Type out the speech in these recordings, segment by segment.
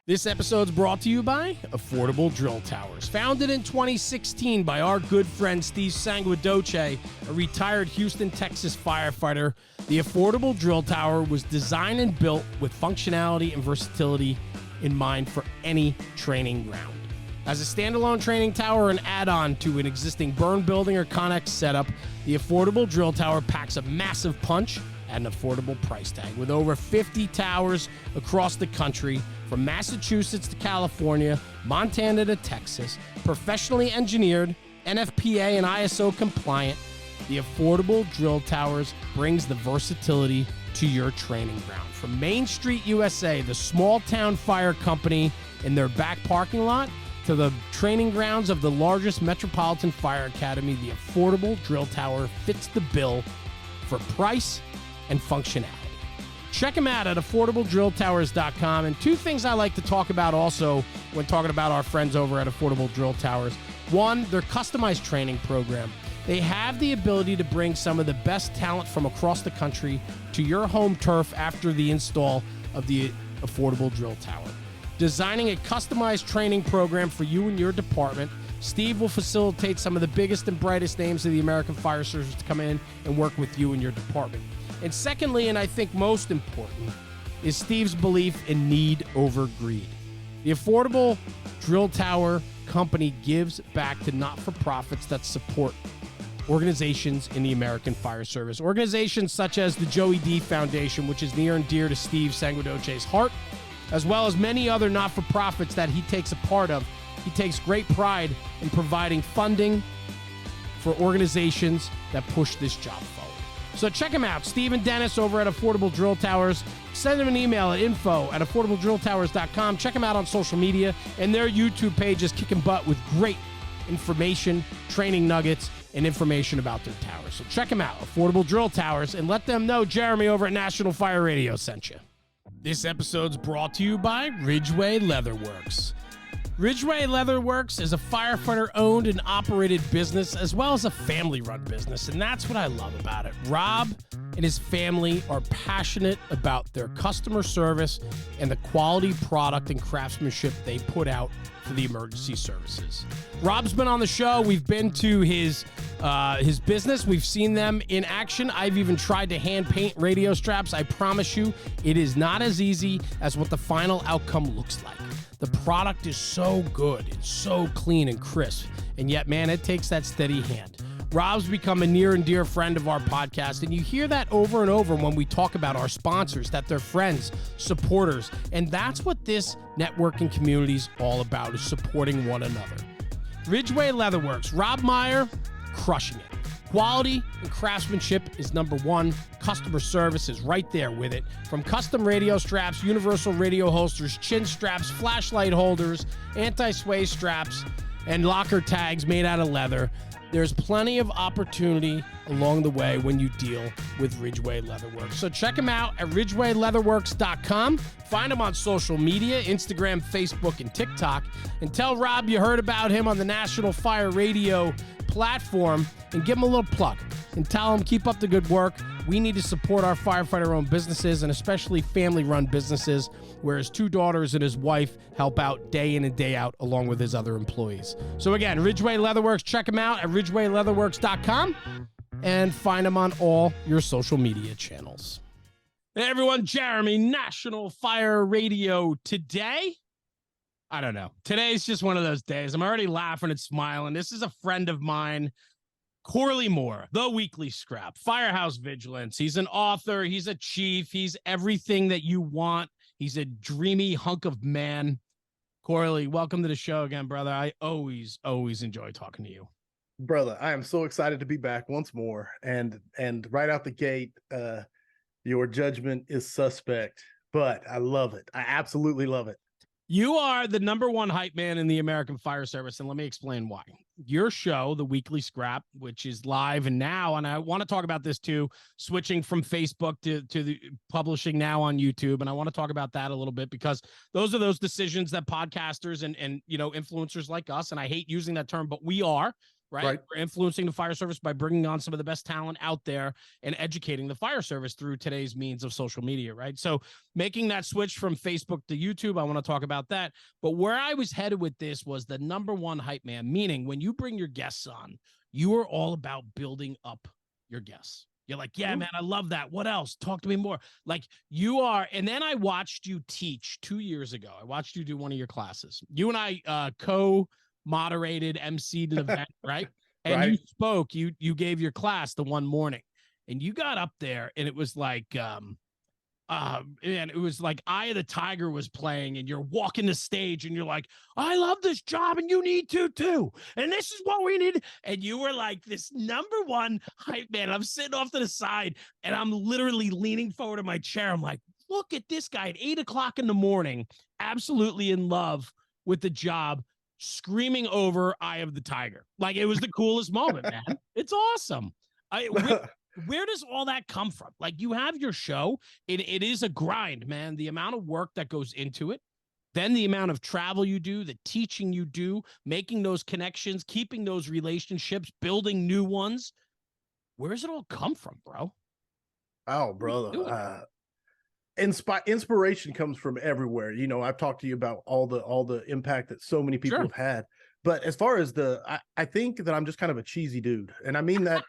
This episode's brought to you by Affordable Drill Towers. Founded in 2016 by our good friend Steve Sanguidoce, a retired Houston, Texas firefighter, the Affordable Drill Tower was designed and built with functionality and versatility in mind for any training ground. As a standalone training tower or an add-on to an existing burn building or Connex setup, the Affordable Drill Tower packs a massive punch at an affordable price tag. With over 50 towers across the country, from Massachusetts to California, Montana to Texas, professionally engineered, NFPA and ISO compliant, the Affordable Drill Towers brings the versatility to your training ground. From Main Street USA, the small town fire company in their back parking lot, to the training grounds of the largest metropolitan fire academy, the Affordable Drill Tower fits the bill for price and functionality. Check them out at affordabledrilltowers.com. And two things I like to talk about also when talking about our friends over at Affordable Drill Towers. One, their customized training program. They have the ability to bring some of the best talent from across the country to your home turf after the install of the Affordable Drill Tower. Designing a customized training program for you and your department, Steve will facilitate some of the biggest and brightest names of the American Fire Service to come in and work with you and your department. And secondly, and I think most important, is Steve's belief in need over greed. The Affordable Drill Tower company gives back to not-for-profits that support organizations in the American Fire Service. Organizations such as the Joey D Foundation, which is near and dear to Steve Sanguidoce's heart, as well as many other not-for-profits that he takes a part of. He takes great pride in providing funding for organizations that push this job forward. So check them out, Steve and Dennis over at Affordable Drill Towers. Send them an email at info@affordabledrilltowers.com. Check them out on social media, and their YouTube page is kicking butt with great information, training nuggets, and information about their towers. So check them out, Affordable Drill Towers, and let them know Jeremy over at National Fire Radio sent you. This episode's brought to you by Ridgeway Leatherworks. Ridgeway Leatherworks is a firefighter-owned and operated business, as well as a family-run business, and that's what I love about it. Rob and his family are passionate about their customer service and the quality product and craftsmanship they put out for the emergency services. Rob's been on the show. We've been to his business. We've seen them in action. I've even tried to hand paint radio straps. I promise you, it is not as easy as what the final outcome looks like. The product is so good and so clean and crisp, and yet, man, it takes that steady hand. Rob's become a near and dear friend of our podcast, and you hear that over and over when we talk about our sponsors, that they're friends, supporters, and that's what this networking community is all about, is supporting one another. Ridgeway Leatherworks, Rob Meyer, crushing it. Quality and craftsmanship is number one. Customer service is right there with it. From custom radio straps, universal radio holsters, chin straps, flashlight holders, anti-sway straps, and locker tags made out of leather, there's plenty of opportunity along the way when you deal with Ridgeway Leatherworks. So check them out at ridgewayleatherworks.com. Find them on social media, Instagram, Facebook, and TikTok. And tell Rob you heard about him on the National Fire Radio platform, and give him a little plug and tell him keep up the good work. We need to support our firefighter-owned businesses, and especially family-run businesses, where his two daughters and his wife help out day in and day out along with his other employees. So again, Ridgeway Leatherworks, check them out at ridgewayleatherworks.com and find them on all your social media channels. Hey everyone, Jeremy, National Fire Radio. Today, I don't know. Today's just one of those days. I'm already laughing and smiling. This is a friend of mine, Corley Moore, the Weekly Scrap, Firehouse Vigilance. He's an author. He's a chief. He's everything that you want. He's a dreamy hunk of man. Corley, welcome to the show again, brother. I always enjoy talking to you. Brother, I am so excited to be back once more. And right out the gate, your judgment is suspect, but I love it. I absolutely love it. You are the number one hype man in the American Fire Service, and let me explain why. Your show, The Weekly Scrap, which is live and now, and I want to talk about this too, switching from Facebook to the publishing now on YouTube, and I want to talk about that a little bit, because those are those decisions that podcasters and you know, influencers like us, and I hate using that term, but we are, right? Right. We're influencing the fire service by bringing on some of the best talent out there and educating the fire service through today's means of social media, right? So making that switch from Facebook to YouTube, I want to talk about that. But where I was headed with this was the number one hype man, meaning when you bring your guests on, you are all about building up your guests. You're like, yeah, man, I love that. What else? Talk to me more. Like you are. And then I watched you teach 2 years ago. I watched you do one of your classes. You and I co-moderated, MC'd an event, right? And Right. you spoke, you gave your class the one morning and you got up there and it was like, and it was like Eye of the Tiger was playing and you're walking the stage and you're like, I love this job and you need to too. And this is what we need. And you were like this number one hype man. I'm sitting off to the side and I'm literally leaning forward in my chair. I'm like, look at this guy at 8 o'clock in the morning, absolutely in love with the job, screaming over Eye of the Tiger. Like it was the coolest moment, man. It's awesome. Where does all that come from? Like you have your show. It is a grind, man. The amount of work that goes into it, then the amount of travel you do, the teaching you do, making those connections, keeping those relationships, building new ones. Where does it all come from, bro? Oh, brother. Inspiration comes from everywhere. You know, I've talked to you about all the impact that so many people have had. But as far as I think that I'm just kind of a cheesy dude. And I mean that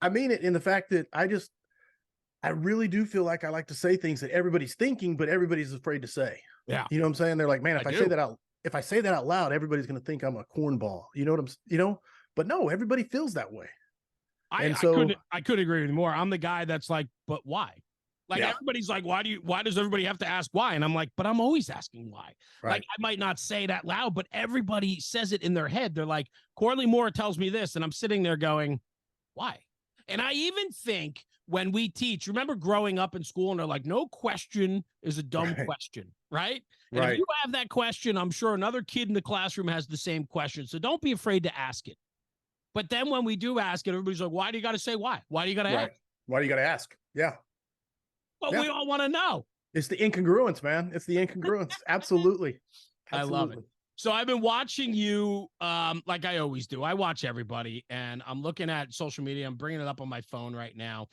I mean it in the fact that I really do feel like I like to say things that everybody's thinking, but everybody's afraid to say. Yeah. You know what I'm saying? They're like, man, if I say that out loud, everybody's going to think I'm a cornball. You know what but no, everybody feels that way. I couldn't agree with you more. I'm the guy that's like, but why? Like everybody's like, why does everybody have to ask why? And I'm like, but I'm always asking why. Right. Like I might not say it out loud, but everybody says it in their head. They're like, Corley Moore tells me this. And I'm sitting there going, why? And I even think when we teach, remember growing up in school and they're like, no question is a dumb question, right? And if you have that question, I'm sure another kid in the classroom has the same question. So don't be afraid to ask it. But then when we do ask it, everybody's like, why do you got to say why? Why do you got to ask? Why do you got to ask? Yeah. But we all want to know. It's the incongruence, man. It's the incongruence. Absolutely. I love it. So I've been watching you like I always do. I watch everybody and I'm looking at social media. I'm bringing it up on my phone right now.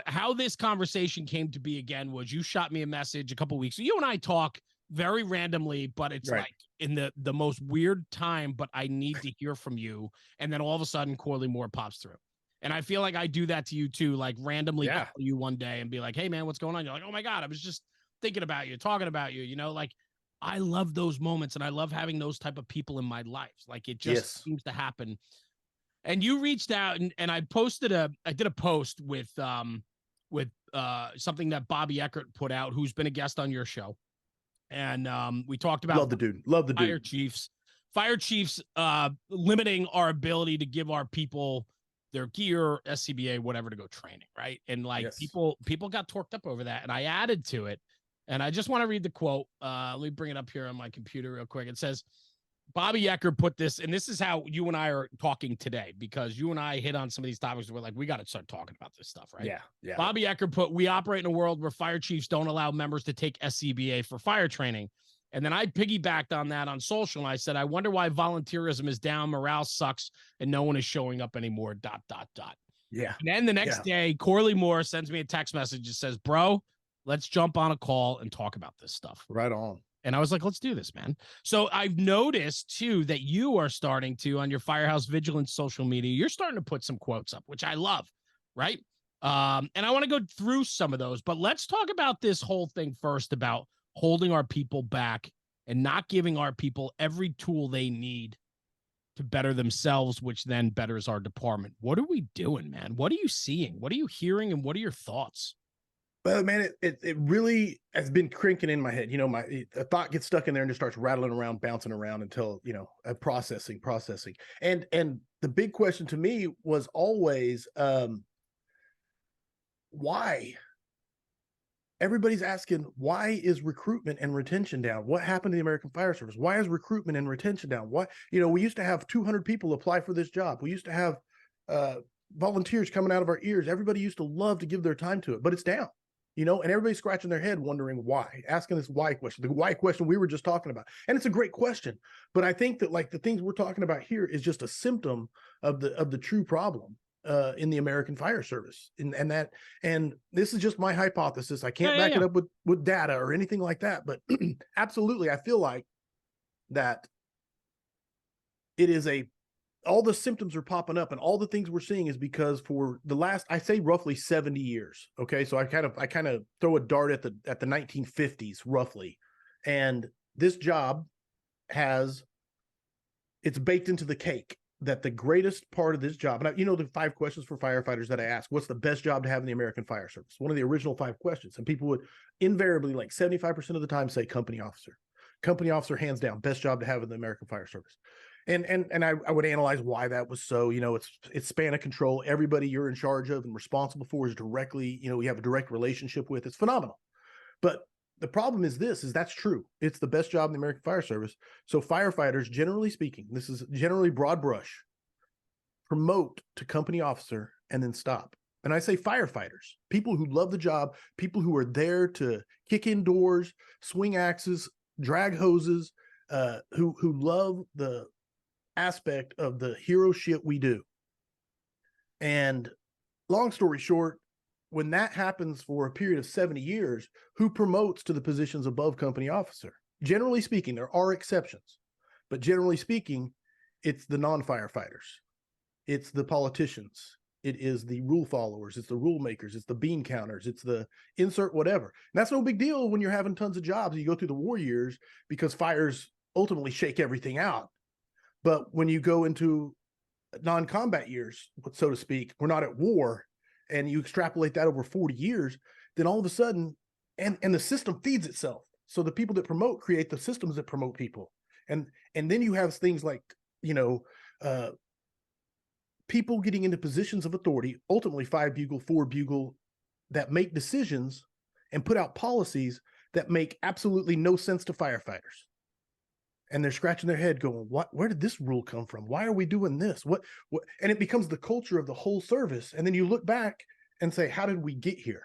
How this conversation came to be again was you shot me a message a couple weeks ago. You and I talk very randomly, but it's like in the most weird time, but I need to hear from you. And then all of a sudden Corley Moore pops through. And I feel like I do that to you too, like randomly call you one day and be like, hey man, what's going on? You're like, oh my God, I was just thinking about you, talking about you, you know, like I love those moments and I love having those type of people in my life. Like it just seems to happen. And you reached out and I did a post with something that Bobby Eckert put out, who's been a guest on your show. And we talked about love the dude. Fire chiefs limiting our ability to give our people their gear, SCBA, whatever, to go training, right? And like people got torqued up over that, and I added to it. And I just want to read the quote. Let me bring it up here on my computer real quick. It says, Bobby Eckert put this, and this is how you and I are talking today, because you and I hit on some of these topics. We're like, we got to start talking about this stuff, right? Yeah. Bobby Eckert put, we operate in a world where fire chiefs don't allow members to take SCBA for fire training. And then I piggybacked on that on social. And I said, I wonder why volunteerism is down, morale sucks, and no one is showing up anymore, ... Yeah. And then the next day, Corley Moore sends me a text message that says, bro, let's jump on a call and talk about this stuff. Right on. And I was like, let's do this, man. So I've noticed too that you are starting to, on your Firehouse Vigilance social media, you're starting to put some quotes up, which I love, right? And I want to go through some of those, but let's talk about this whole thing first about holding our people back and not giving our people every tool they need to better themselves, which then betters our department. What are we doing, man? What are you seeing? What are you hearing? And what are your thoughts? Well, man, it really has been crinking in my head. You know, a thought gets stuck in there and just starts rattling around, bouncing around until, you know, processing. And the big question to me was always, why? Everybody's asking, why is recruitment and retention down? What happened to the American Fire Service? Why is recruitment and retention down? Why, you know, we used to have 200 people apply for this job. We used to have volunteers coming out of our ears. Everybody used to love to give their time to it, but it's down. you know, and everybody's scratching their head wondering why, asking this why question, the why question we were just talking about. And it's a great question, but I think that like the things we're talking about here is just a symptom of the true problem in the American fire service. And this is just my hypothesis. I can't back it up with data or anything like that, but absolutely, I feel like that it is all the symptoms are popping up, and all the things we're seeing is because for the last, I say roughly 70 years. Okay. So I kind of throw a dart at the 1950s roughly. And this job it's baked into the cake that the greatest part of this job, and you know, the 5 questions for firefighters that I ask, what's the best job to have in the American fire service? One of the original 5 questions. And people would invariably, like 75% of the time, say company officer. Company officer, hands down, best job to have in the American fire service. And I would analyze why that was so. You know, it's span of control. Everybody you're in charge of and responsible for is directly, you know, you have a direct relationship with. It's phenomenal. But the problem is that's true. It's the best job in the American fire service. So firefighters, generally speaking, this is generally broad brush, promote to company officer and then stop. And I say firefighters, people who love the job, people who are there to kick in doors, swing axes, drag hoses, who love the aspect of the hero shit we do. And long story short, when that happens for a period of 70 years, who promotes to the positions above company officer? Generally speaking, there are exceptions, but generally speaking, it's the non-firefighters. It's the politicians. It is the rule followers. It's the rule makers. It's the bean counters. It's the insert whatever. And that's no big deal when you're having tons of jobs. You go through the war years because fires ultimately shake everything out. But when you go into non-combat years, so to speak, we're not at war, and you extrapolate that over 40 years, then all of a sudden, and the system feeds itself. So the people that promote create the systems that promote people. And then you have things like, you know, people getting into positions of authority, ultimately 5 bugle, 4 bugle, that make decisions and put out policies that make absolutely no sense to firefighters. And they're scratching their head going, where did this rule come from? Why are we doing this? What? And it becomes the culture of the whole service. And then you look back and say, how did we get here?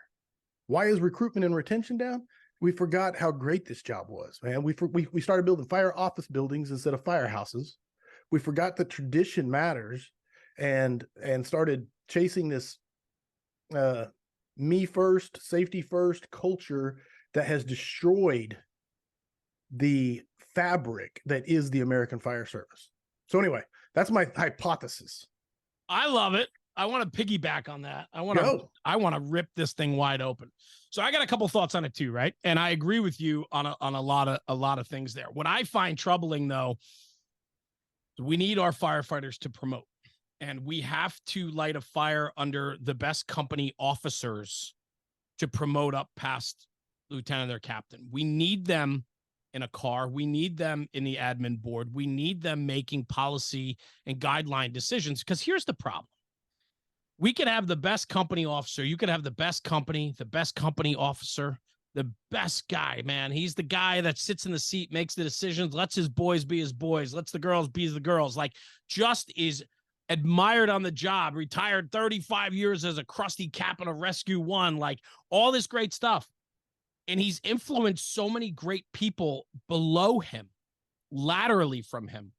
Why is recruitment and retention down? We forgot how great this job was, man. We started building fire office buildings instead of firehouses. We forgot that tradition matters, and started chasing this me first, safety first culture that has destroyed the fabric that is the American fire service. So anyway, that's my hypothesis. I love it. I want to piggyback on that. I want to rip this thing wide open. So I got a couple thoughts on it too, right? And I agree with you on a lot of things there. What I find troubling though, we need our firefighters to promote, and we have to light a fire under the best company officers to promote up past lieutenant or captain. We need them in a car. We need them in the admin board. We need them making policy and guideline decisions, because here's the problem. We could have the best company officer. You could have the best company officer, the best guy, man. He's the guy that sits in the seat, makes the decisions, lets his boys be his boys, lets the girls be the girls, like just is admired on the job, retired 35 years as a crusty captain of Rescue 1, like all this great stuff. And he's influenced so many great people below him, laterally from him.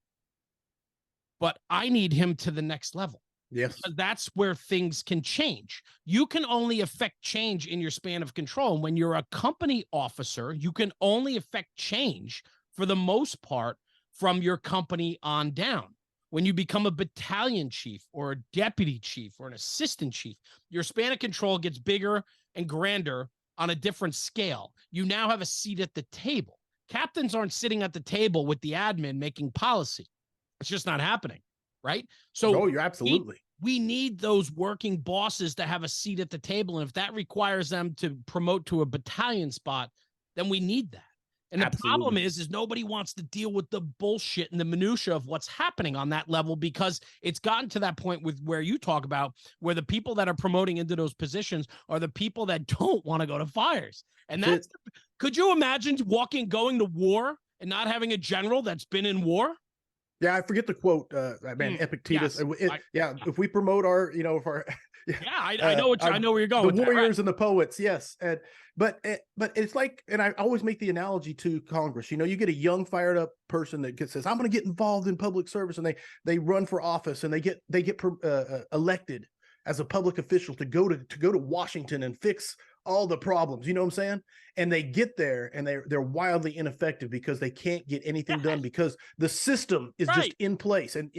But I need him to the next level. Yes. Because that's where things can change. You can only affect change in your span of control. And when you're a company officer, you can only affect change for the most part from your company on down. When you become a battalion chief or a deputy chief or an assistant chief, your span of control gets bigger and grander on a different scale. You now have a seat at the table. Captains aren't sitting at the table with the admin making policy. It's just not happening, right? So you're absolutely. We need those working bosses to have a seat at the table. And if that requires them to promote to a battalion spot, then we need that. And the problem is nobody wants to deal with the bullshit and the minutia of what's happening on that level, because it's gotten to that point with where you talk about where the people that are promoting into those positions are the people that don't want to go to fires. And that's, could you imagine going to war and not having a general that's been in war? Yeah, I forget the quote, man, Epictetus. Yes. If we promote our, if our, I know I know where you're going. The with warriors that, and the poets, yes. But it's like, and I always make the analogy to Congress. You get a young, fired up person that says, "I'm going to get involved in public service," and they run for office and they get elected as a public official to go to Washington and fix all the problems. You know what I'm saying? And they get there and they're wildly ineffective because they can't get anything done because the system is just in place. And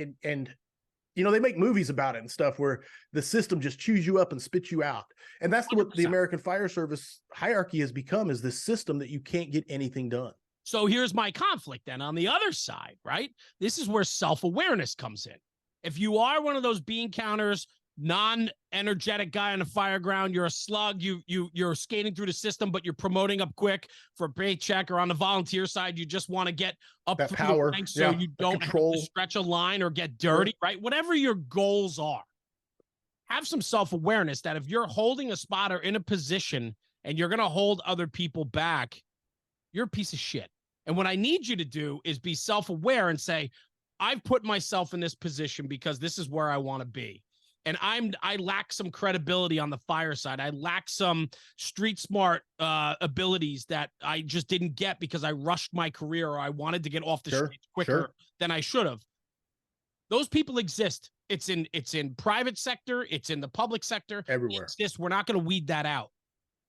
they make movies about it and stuff where the system just chews you up and spits you out. And that's 100%. What the American Fire Service hierarchy has become, is this system that you can't get anything done. So here's my conflict then on the other side, right? This is where self-awareness comes in. If you are one of those bean counters, non-energetic guy on the fire ground, you're a slug, you're skating through the system, but you're promoting up quick for a paycheck, or on the volunteer side, you just want to get up that power, so you don't have to stretch a line or get dirty, right? Whatever your goals are, have some self-awareness that if you're holding a spot or in a position and you're going to hold other people back, you're a piece of shit. And what I need you to do is be self-aware and say, I've put myself in this position because this is where I want to be. And I lack some credibility on the fire side. I lack some street smart abilities that I just didn't get because I rushed my career, or I wanted to get off the streets quicker than I should have. Those people exist. It's in private sector. It's in the public sector. Everywhere. It's this. We're not going to weed that out.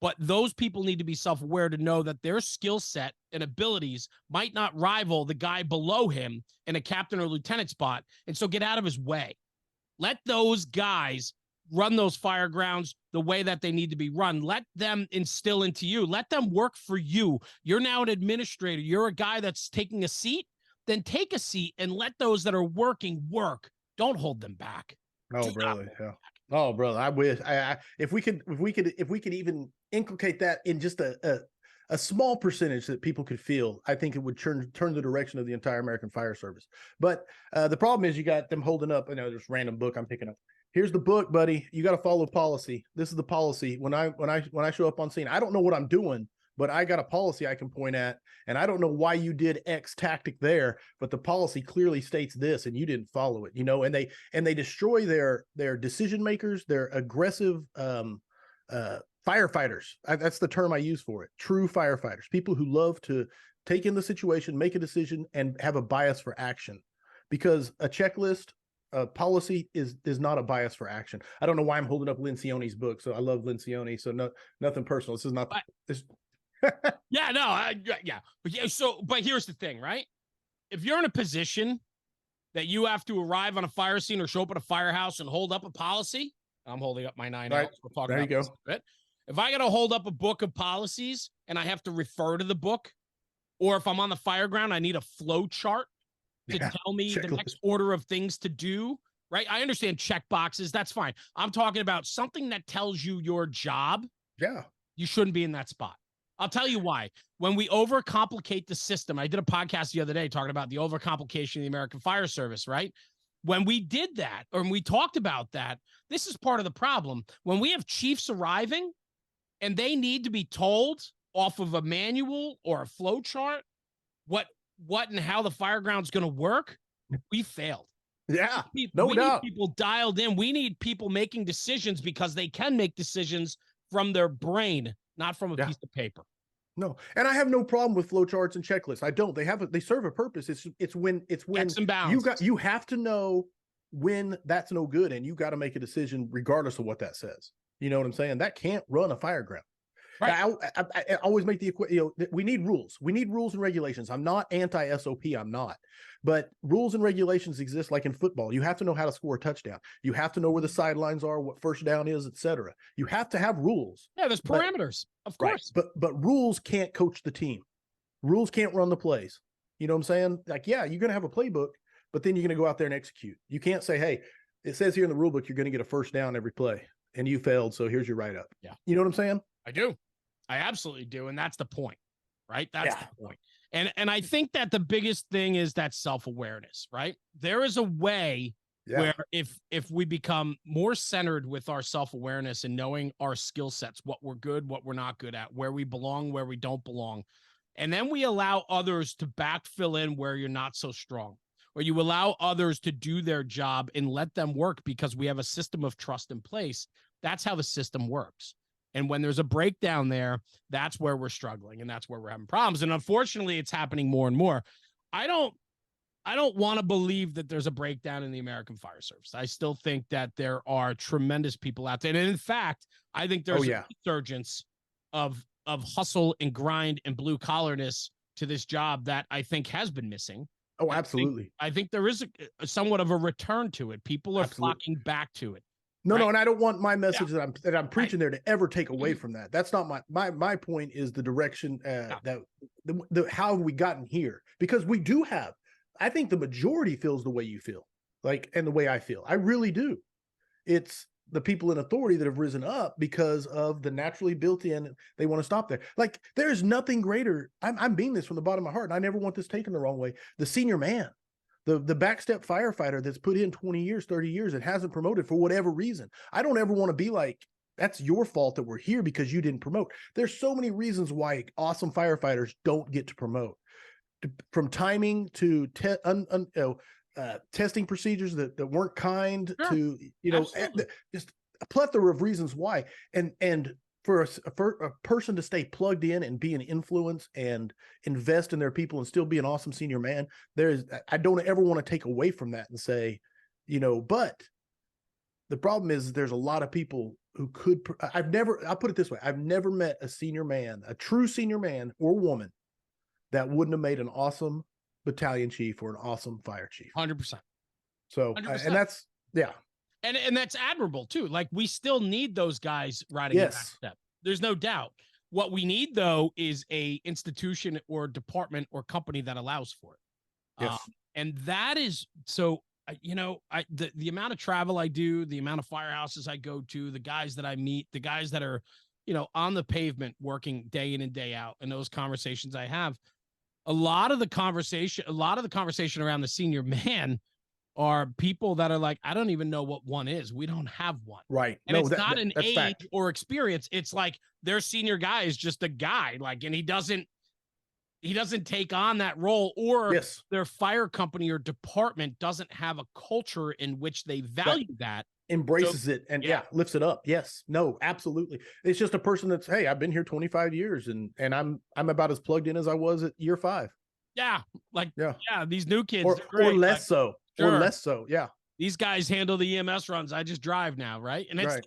But those people need to be self-aware to know that their skill set and abilities might not rival the guy below him in a captain or lieutenant spot. And so get out of his way. Let those guys run those fire grounds the way that they need to be run. Let them instill into you. Let them work for you. You're now an administrator. You're a guy that's taking a seat. Then take a seat and let those that are working work. Don't hold them back. Oh, brother. Yeah. Oh, brother. I wish if we could even inculcate that in just a small percentage that people could feel, I think it would turn the direction of the entire American Fire Service. But the problem is you got them holding up, this random book I'm picking up. Here's the book, buddy. You got to follow policy. This is the policy. When I show up on scene, I don't know what I'm doing, but I got a policy I can point at, and I don't know why you did X tactic there, but the policy clearly states this, and you didn't follow it. And they destroy their decision makers, their aggressive firefighters. That's the term I use for it. True firefighters, people who love to take in the situation, make a decision, and have a bias for action. Because a checklist, a policy is not a bias for action. I don't know why I'm holding up Lencioni's book. So I love Lencioni. So nothing personal. This is not this. Yeah, no, yeah. But here's the thing, right? If you're in a position that you have to arrive on a fire scene or show up at a firehouse and hold up a policy, I'm holding up my 9 right. hours. We're talking there about you this go. a bit. If I got to hold up a book of policies and I have to refer to the book, or if I'm on the fire ground, I need a flow chart to tell me the next order of things to do, right? I understand check boxes. That's fine. I'm talking about something that tells you your job. Yeah. You shouldn't be in that spot. I'll tell you why. When we overcomplicate the system, I did a podcast the other day talking about the overcomplication of the American Fire Service, right? When we did that, or when we talked about that, this is part of the problem. When we have chiefs arriving and they need to be told off of a manual or a flow chart what and how the fire ground's going to work, we failed. Yeah, we doubt. Need people dialed in. We need people making decisions because they can make decisions from their brain, not from a piece of paper. No, and I have no problem with flowcharts and checklists. I don't. They serve a purpose. It's when you have to know when that's no good, and you got to make a decision regardless of what that says. You know what I'm saying? That can't run a fire ground. Right. I always make the we need rules. We need rules and regulations. I'm not anti-SOP. I'm not. But rules and regulations exist like in football. You have to know how to score a touchdown. You have to know where the sidelines are, what first down is, etc. You have to have rules. Yeah, there's parameters, of course. Right. But rules can't coach the team. Rules can't run the plays. You know what I'm saying? Like, yeah, you're going to have a playbook, but then you're going to go out there and execute. You can't say, hey, it says here in the rule book you're going to get a first down every play, and you failed, so here's your write-up. Yeah. You know what I'm saying? I do. I absolutely do. And that's the point, right? That's the point. And I think that the biggest thing is that self-awareness, right? There is a way where if we become more centered with our self-awareness and knowing our skill sets, what we're good, what we're not good at, where we belong, where we don't belong, and then we allow others to backfill in where you're not so strong. or you allow others to do their job and let them work because we have a system of trust in place. That's how the system works. And when there's a breakdown there, that's where we're struggling and that's where we're having problems. And unfortunately, it's happening more and more. I don't want to believe that there's a breakdown in the American Fire Service. I still think that there are tremendous people out there. And in fact, I think there's a resurgence of hustle and grind and blue collarness to this job that I think has been missing. Oh, absolutely. I think there is a somewhat of a return to it. People are flocking back to it. No, no, and I don't want my message that I'm preaching there to ever take away from that. That's not my point. Is the direction that how have we gotten here? Because we do have. I think the majority feels the way you feel, like, and the way I feel. I really do. It's the people in authority that have risen up because of the naturally built in. They want to stop there. Like, there's nothing greater. I'm being this from the bottom of my heart, and I never want this taken the wrong way. The senior man. The backstep firefighter that's put in 20 years, 30 years, and hasn't promoted for whatever reason. I don't ever want to be like, that's your fault that we're here because you didn't promote. There's so many reasons why awesome firefighters don't get to promote. From timing to testing procedures that weren't kind, to, just a plethora of reasons why. And for a person to stay plugged in and be an influence and invest in their people and still be an awesome senior man, I don't ever want to take away from that and say, but the problem is there's a lot of people who could, I'll put it this way. I've never met a senior man, a true senior man or woman that wouldn't have made an awesome battalion chief or an awesome fire chief. 100%. So, 100%. And that's, And that's admirable too. Like, we still need those guys riding the back step. There's no doubt. What we need, though, is a institution or department or company that allows for it. Yes. And that is so. The amount of travel I do, the amount of firehouses I go to, the guys that I meet, the guys that are, on the pavement working day in and day out, and those conversations I have. A lot of the conversation around the senior man are people that are like, I don't even know what one is. We don't have one. Right. And it's not an age or experience. It's like their senior guy is just a guy, like, and he doesn't take on that role, or their fire company or department doesn't have a culture in which they value that. Embraces it and lifts it up. Yes. No, absolutely. It's just a person that's, hey, I've been here 25 years and I'm about as plugged in as I was at year 5. Yeah. These new kids or less so. Or less so. Yeah. These guys handle the EMS runs. I just drive now. Right. And it's like,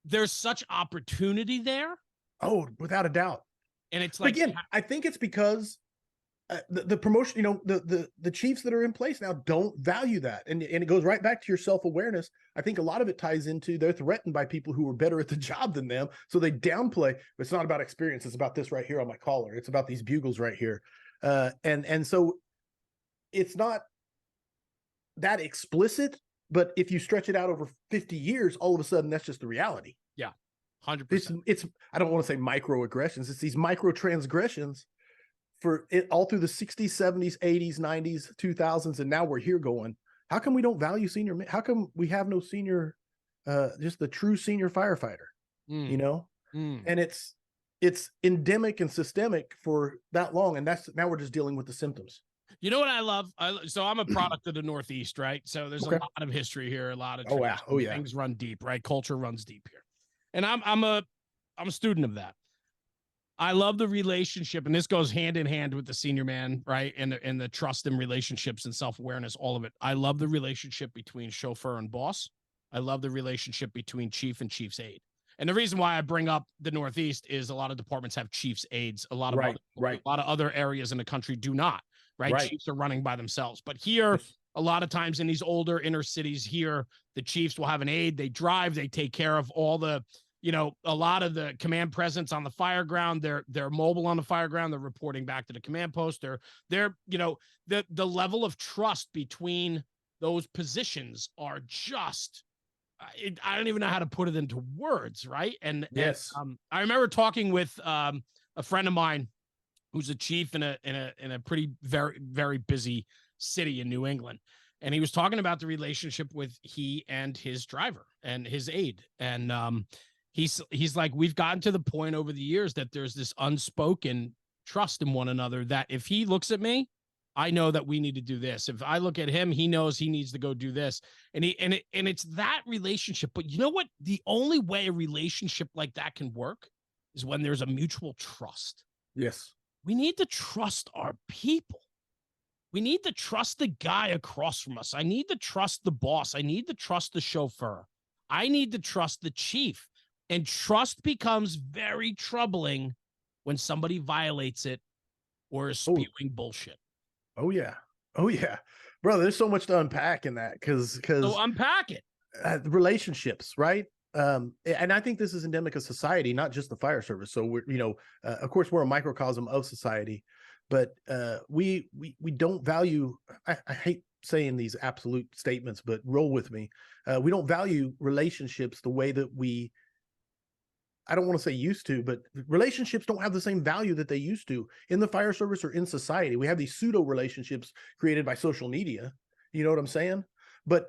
there's such opportunity there. Oh, without a doubt. And it's like, again, I think it's because the promotion, the chiefs that are in place now don't value that. And it goes right back to your self-awareness. I think a lot of it ties into they're threatened by people who are better at the job than them. So they downplay. It's not about experience. It's about this right here on my collar. It's about these bugles right here. And so it's not that explicit, but if you stretch it out over 50 years, all of a sudden that's just the reality. Yeah. 100%. It's I don't want to say microaggressions. It's these micro transgressions for it all through the 60s, 70s, 80s, 90s, 2000s, and now we're here going, how come we don't value senior men? How come we have no senior, just the true senior firefighter, And it's endemic and systemic for that long, and now we're just dealing with the symptoms. You know what I love? So I'm a product of the Northeast, right? So there's a lot of history here, a lot of things run deep, right? Culture runs deep here, and I'm a student of that. I love the relationship, and this goes hand in hand with the senior man, right? And the trust and relationships and self-awareness, all of it. I love the relationship between chauffeur and boss. I love the relationship between chief and chief's aide. And the reason why I bring up the Northeast is a lot of departments have chief's aides. A lot of a lot of other areas in the country do not, right? Chiefs are running by themselves. But here, a lot of times in these older inner cities here, the chiefs will have an aide. They drive, they take care of all the, a lot of the command presence on the fire ground. They're mobile on the fire ground. They're reporting back to the command post. They're the level of trust between those positions are just, I don't even know how to put it into words. Right. And I remember talking with a friend of mine who's a chief in a pretty very, very busy city in New England. And he was talking about the relationship with he and his driver and his aide. And, he's like, we've gotten to the point over the years that there's this unspoken trust in one another that if he looks at me, I know that we need to do this. If I look at him, he knows he needs to go do this. And it's that relationship. But you know what? The only way a relationship like that can work is when there's a mutual trust. Yes. We need to trust our people. We need to trust the guy across from us. I need to trust the boss. I need to trust the chauffeur. I need to trust the chief. And trust becomes very troubling when somebody violates it or is spewing bullshit. Oh yeah. Oh yeah. Brother, there's so much to unpack in that because So unpack it. Relationships, right? And I think this is endemic of society, not just the fire service. So we're, of course we're a microcosm of society, but we don't value, I hate saying these absolute statements, but roll with me. We don't value relationships the way that I don't want to say used to, but relationships don't have the same value that they used to in the fire service or in society. We have these pseudo relationships created by social media. You know what I'm saying? But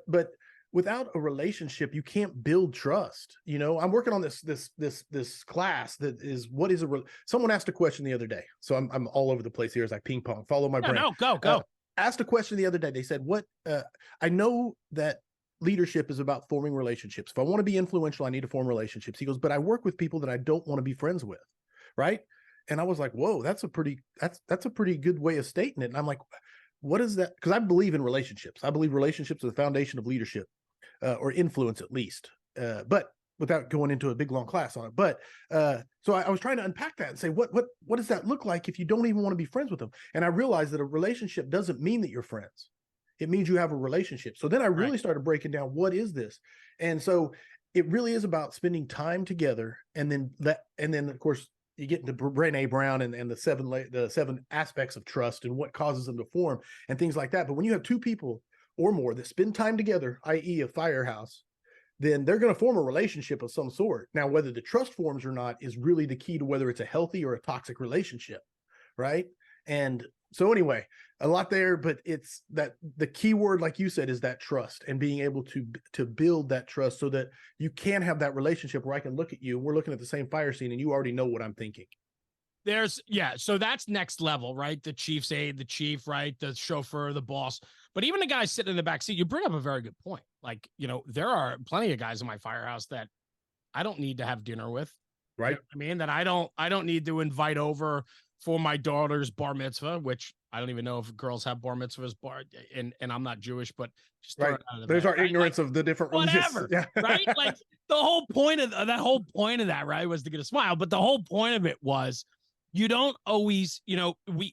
without a relationship, you can't build trust. I'm working on this class that is, what is someone asked a question the other day. So I'm all over the place here as I ping pong, follow my brain. No, go. Asked a question the other day. They said, I know that leadership is about forming relationships. If I want to be influential, I need to form relationships. He goes, but I work with people that I don't want to be friends with. Right. And I was like, whoa, that's a pretty good way of stating it. And I'm like, what is that? Because I believe in relationships. I believe relationships are the foundation of leadership, or influence at least. But without going into a big long class on it. But so I was trying to unpack that and say, what does that look like if you don't even want to be friends with them? And I realized that a relationship doesn't mean that you're friends. It means you have a relationship. So then I really started breaking down, what is this? And so it really is about spending time together. And then of course you get into Brené Brown and the seven aspects of trust and what causes them to form and things like that. But when you have two people or more that spend time together, i.e. a firehouse, then they're going to form a relationship of some sort. Now, whether the trust forms or not is really the key to whether it's a healthy or a toxic relationship. Right. And so anyway, a lot there, but it's that the key word, like you said, is that trust and being able to build that trust so that you can have that relationship where I can look at you and we're looking at the same fire scene and you already know what I'm thinking. So that's next level, right? The chief's aide, the chief, right? The chauffeur, the boss, but even the guy sitting in the back seat, you bring up a very good point. Like, there are plenty of guys in my firehouse that I don't need to have dinner with. Right. You know what I mean, that I don't need to invite over for my daughter's bar mitzvah, which I don't even know if girls have bar mitzvahs, and I'm not Jewish, but just right. There's our ignorance of the different whatever, yeah. Right? Like the whole point of that, right, was to get a smile. But the whole point of it was, you don't always,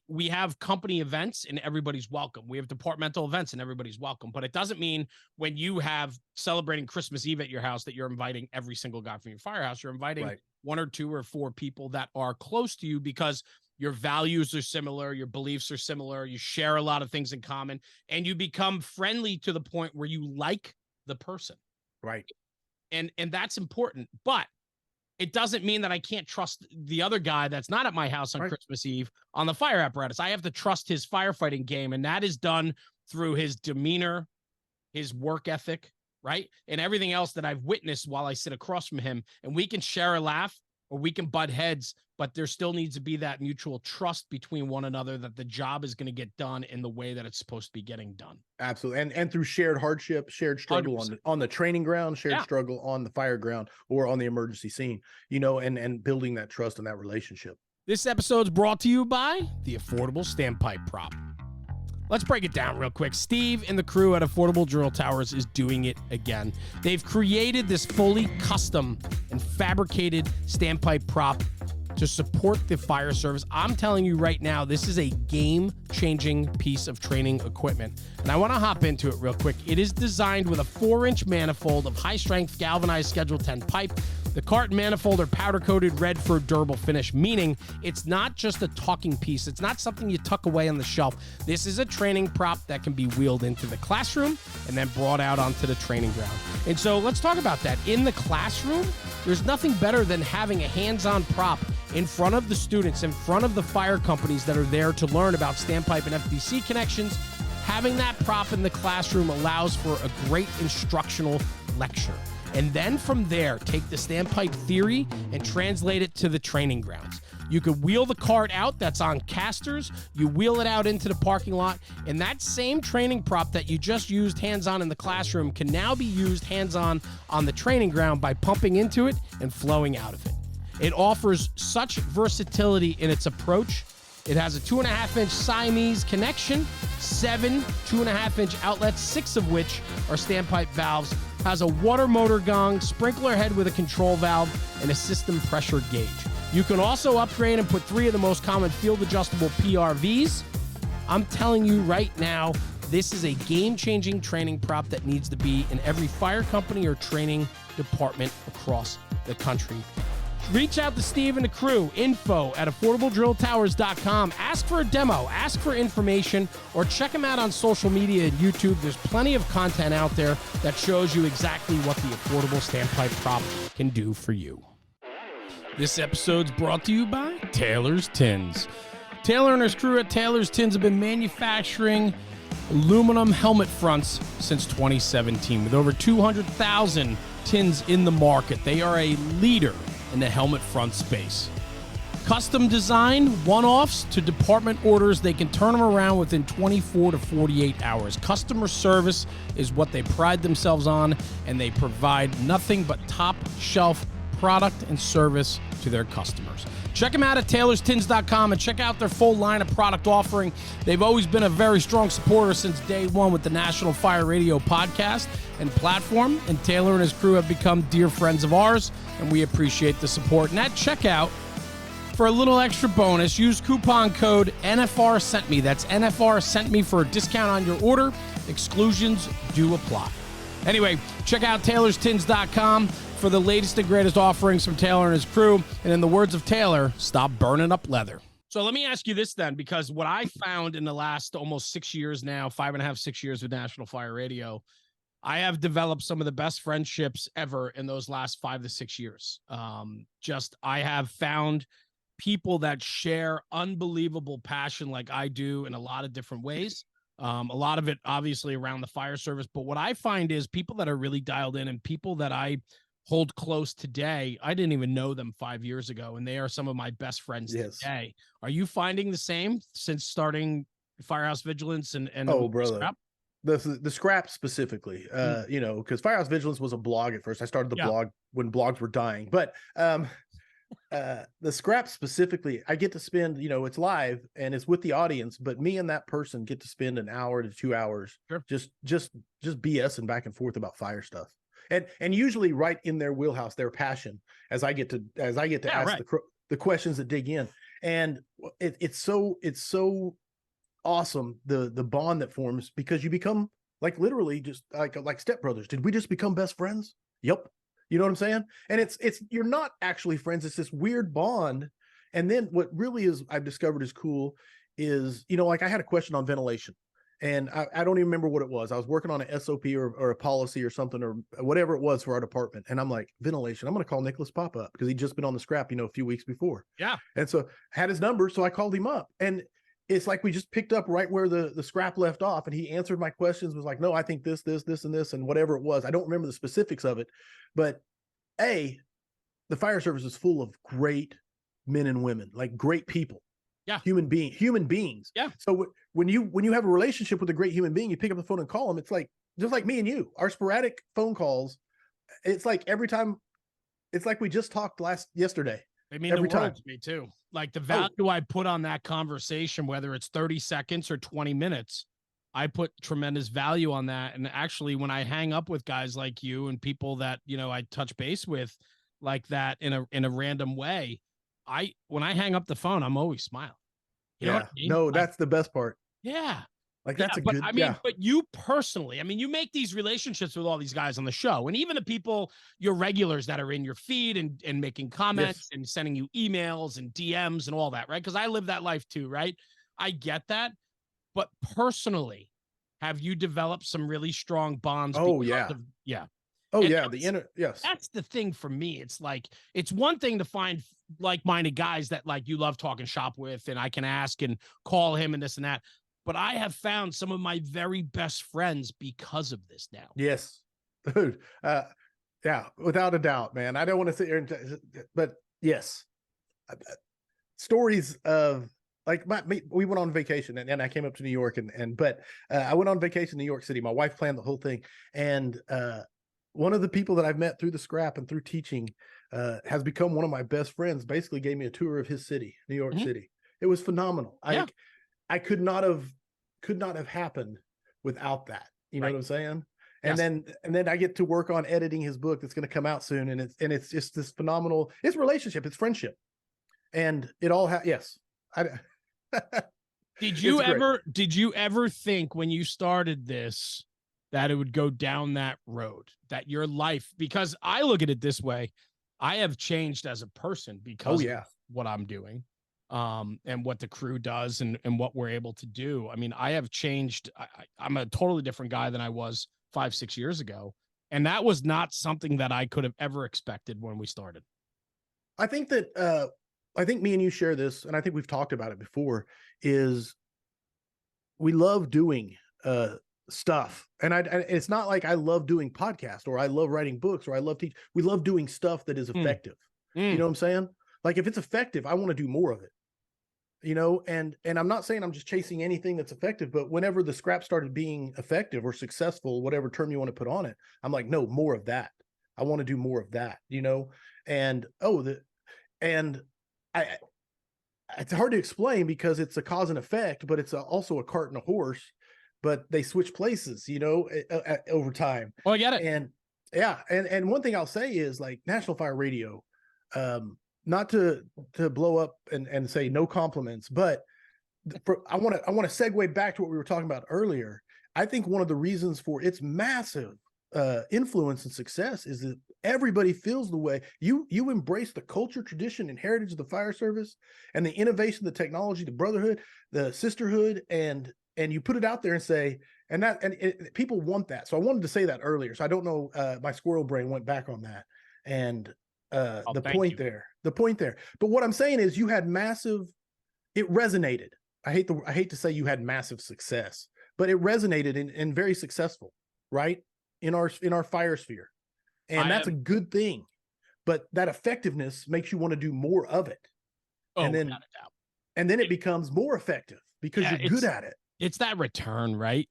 we have company events and everybody's welcome. We have departmental events and everybody's welcome. But it doesn't mean when you have celebrating Christmas Eve at your house that you're inviting every single guy from your firehouse. You're inviting one or two or four people that are close to you because your values are similar, your beliefs are similar, you share a lot of things in common, and you become friendly to the point where you like the person. Right. And that's important. But it doesn't mean that I can't trust the other guy that's not at my house on Christmas Eve on the fire apparatus. I have to trust his firefighting game, and that is done through his demeanor, his work ethic, right? And everything else that I've witnessed while I sit across from him. And we can share a laugh or we can butt heads, but there still needs to be that mutual trust between one another that the job is going to get done in the way that it's supposed to be getting done. Absolutely. And through shared hardship, shared struggle on the training ground, shared struggle on the fire ground or on the emergency scene, and building that trust and that relationship. This episode's brought to you by the Affordable Standpipe Prop. Let's break it down real quick. Steve and the crew at Affordable Drill Towers is doing it again. They've created this fully custom and fabricated standpipe prop to support the fire service. I'm telling you right now, this is a game-changing piece of training equipment. And I want to hop into it real quick. It is designed with a 4-inch manifold of high-strength galvanized Schedule 10 pipe. The carton manifold are powder-coated red for a durable finish, meaning it's not just a talking piece. It's not something you tuck away on the shelf. This is a training prop that can be wheeled into the classroom and then brought out onto the training ground. And so let's talk about that. In the classroom, there's nothing better than having a hands-on prop in front of the students, in front of the fire companies that are there to learn about standpipe and FDC connections. Having that prop in the classroom allows for a great instructional lecture. And then from there, take the standpipe theory and translate it to the training grounds. You could wheel the cart out that's on casters. You wheel it out into the parking lot, and that same training prop that you just used hands-on in the classroom can now be used hands-on on the training ground by pumping into it and flowing out of it. It offers such versatility in its approach. It has a 2.5-inch Siamese connection, 7 2.5-inch outlets, 6 of which are standpipe valves, has a water motor gong, sprinkler head with a control valve, and a system pressure gauge. You can also upgrade and put 3 of the most common field-adjustable PRVs. I'm telling you right now, this is a game-changing training prop that needs to be in every fire company or training department across the country. Reach out to Steve and the crew, info@affordabledrilltowers.com. Ask for a demo, ask for information, or check them out on social media and YouTube. There's plenty of content out there that shows you exactly what the affordable standpipe prop can do for you. This episode's brought to you by Taylor's Tins. Taylor and his crew at Taylor's Tins have been manufacturing aluminum helmet fronts since 2017 with over 200,000 tins in the market. They are a leader in the helmet front space. Custom design, one-offs to department orders, they can turn them around within 24 to 48 hours. Customer service is what they pride themselves on, and they provide nothing but top-shelf product and service to their customers. Check them out at taylorstins.com and check out their full line of product offering. They've always been a very strong supporter since day one with the National Fire Radio podcast and platform, and Taylor and his crew have become dear friends of ours, and we appreciate the support. And at checkout, for a little extra bonus, use coupon code NFR Sent Me. That's NFR Sent Me for a discount on your order. Exclusions do apply. Anyway, check out taylorstins.com for the latest and greatest offerings from Taylor and his crew. And in the words of Taylor, stop burning up leather. So let me ask you this then, because what I found in the last almost 6 years now, 5.5, 6 years with National Fire Radio, I have developed some of the best friendships ever in those last 5 to 6 years. I have found people that share unbelievable passion like I do in a lot of different ways. A lot of it obviously around the fire service. But what I find is people that are really dialed in and people that I hold close today, I didn't even know them 5 years ago, and they are some of my best friends today. Are you finding the same since starting Firehouse Vigilance and oh, brother. Scrap? The scrap specifically, you know, because Firehouse Vigilance was a blog at first. I started the blog when blogs were dying, but the scrap specifically, I get to spend, you know, it's live and it's with the audience, but me and that person get to spend an hour to 2 hours just BSing back and forth about fire stuff. And usually right in their wheelhouse, their passion, as I get to ask the questions that dig in. And it's so awesome, the bond that forms, because you become like literally just like stepbrothers. Did we just become best friends? Yep. You know what I'm saying? And it's you're not actually friends. It's this weird bond. And then what really is I've discovered is cool is, you know, like I had a question on ventilation. And I don't even remember what it was. I was working on an SOP or a policy or something or whatever it was for our department. And I'm like, ventilation. I'm going to call Nicholas Pop up because he'd just been on the scrap, you know, a few weeks before. Yeah. And so I had his number. So I called him up. And it's like we just picked up right where the scrap left off. And he answered my questions, was like, no, I think this, and this, and whatever it was. I don't remember the specifics of it. But the fire service is full of great men and women, like great people. Yeah. Human beings. Yeah. So when you have a relationship with a great human being, you pick up the phone and call them. It's like, just like me and you, our sporadic phone calls. It's like every time, it's like we just talked yesterday. I mean, every time to me too. Like the value I put on that conversation, whether it's 30 seconds or 20 minutes, I put tremendous value on that. And actually, when I hang up with guys like you and people that, you know, I touch base with like that in a random way, when I hang up the phone, I'm always smiling. You know what I mean? No, that's the best part. Yeah. Like that's but you personally, I mean, you make these relationships with all these guys on the show, and even the people, your regulars that are in your feed and making comments and sending you emails and DMs and all that, right? Because I live that life too, right? I get that. But personally, have you developed some really strong bonds? Oh, yeah. That's the thing for me. It's like, it's one thing to find like-minded guys that like you love talking shop with, and I can ask and call him and this and that. But I have found some of my very best friends because of this now. Yes, dude. Yeah, without a doubt, man. I don't want to sit here but yes, stories of like we went on vacation and I came up to New York but I went on vacation in New York City. My wife planned the whole thing. And one of the people that I've met through the scrap and through teaching has become one of my best friends, basically gave me a tour of his city, New York City. It was phenomenal. Yeah. I could not have happened without that. You know what I'm saying? And then I get to work on editing his book that's going to come out soon. And it's just this phenomenal, it's relationship, it's friendship. And it all yes. Did you ever think when you started this that it would go down that road, that your life, because I look at it this way, I have changed as a person because of what I'm doing, and what the crew does and what we're able to do. I mean, I have changed. I'm a totally different guy than I was 5-6 years ago. And that was not something that I could have ever expected when we started. I think that, I think me and you share this, and I think we've talked about it before, is we love doing stuff. And it's not like I love doing podcasts or I love writing books or I love teaching. We love doing stuff that is effective. You know what I'm saying? Like if it's effective, I want to do more of it. You know, and I'm not saying I'm just chasing anything that's effective, but whenever the scrap started being effective or successful, whatever term you want to put on it, I'm like, no, more of that. I want to do more of that, you know? And it's hard to explain because it's a cause and effect, but it's also a cart and a horse, but they switch places, you know, over time. Oh, I get it. And yeah. And one thing I'll say is like National Fire Radio, not to blow up and say no compliments, but I want to segue back to what we were talking about earlier. I think one of the reasons for its massive influence and success is that everybody feels the way you embrace the culture, tradition, and heritage of the fire service and the innovation, the technology, the brotherhood, the sisterhood, and you put it out there and say, people want that. So I wanted to say that earlier. So I don't know, my squirrel brain went back on that. And the point there. But what I'm saying is you had it resonated. I hate to say you had massive success, but it resonated and very successful, right? In our fire sphere. And that's a good thing, but that effectiveness makes you want to do more of it. And then it becomes more effective because you're good at it. It's that return, right?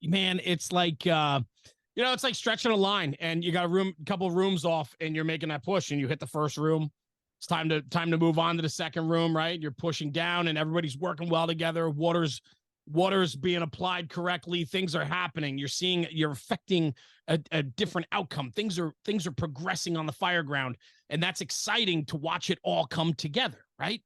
Man, it's like, it's like stretching a line and you got a couple of rooms off and you're making that push and you hit the first room. It's time to move on to the second room, right? You're pushing down and everybody's working well together. Water's being applied correctly. Things are happening. You're affecting a different outcome. Things are progressing on the fire ground. And that's exciting to watch it all come together, right?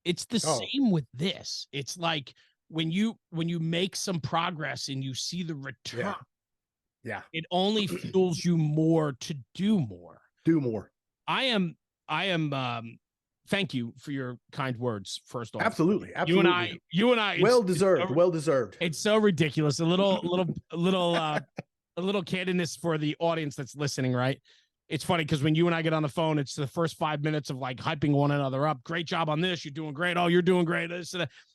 It's the same with this. It's like when you make some progress and you see the return, it only fuels you more to do more. I am thank you for your kind words. First off, absolutely. You and I, well deserved. It's so ridiculous. A little candidness for the audience that's listening, right? It's funny because when you and I get on the phone, it's the first 5 minutes of like hyping one another up. Great job on this. You're doing great. Oh, you're doing great.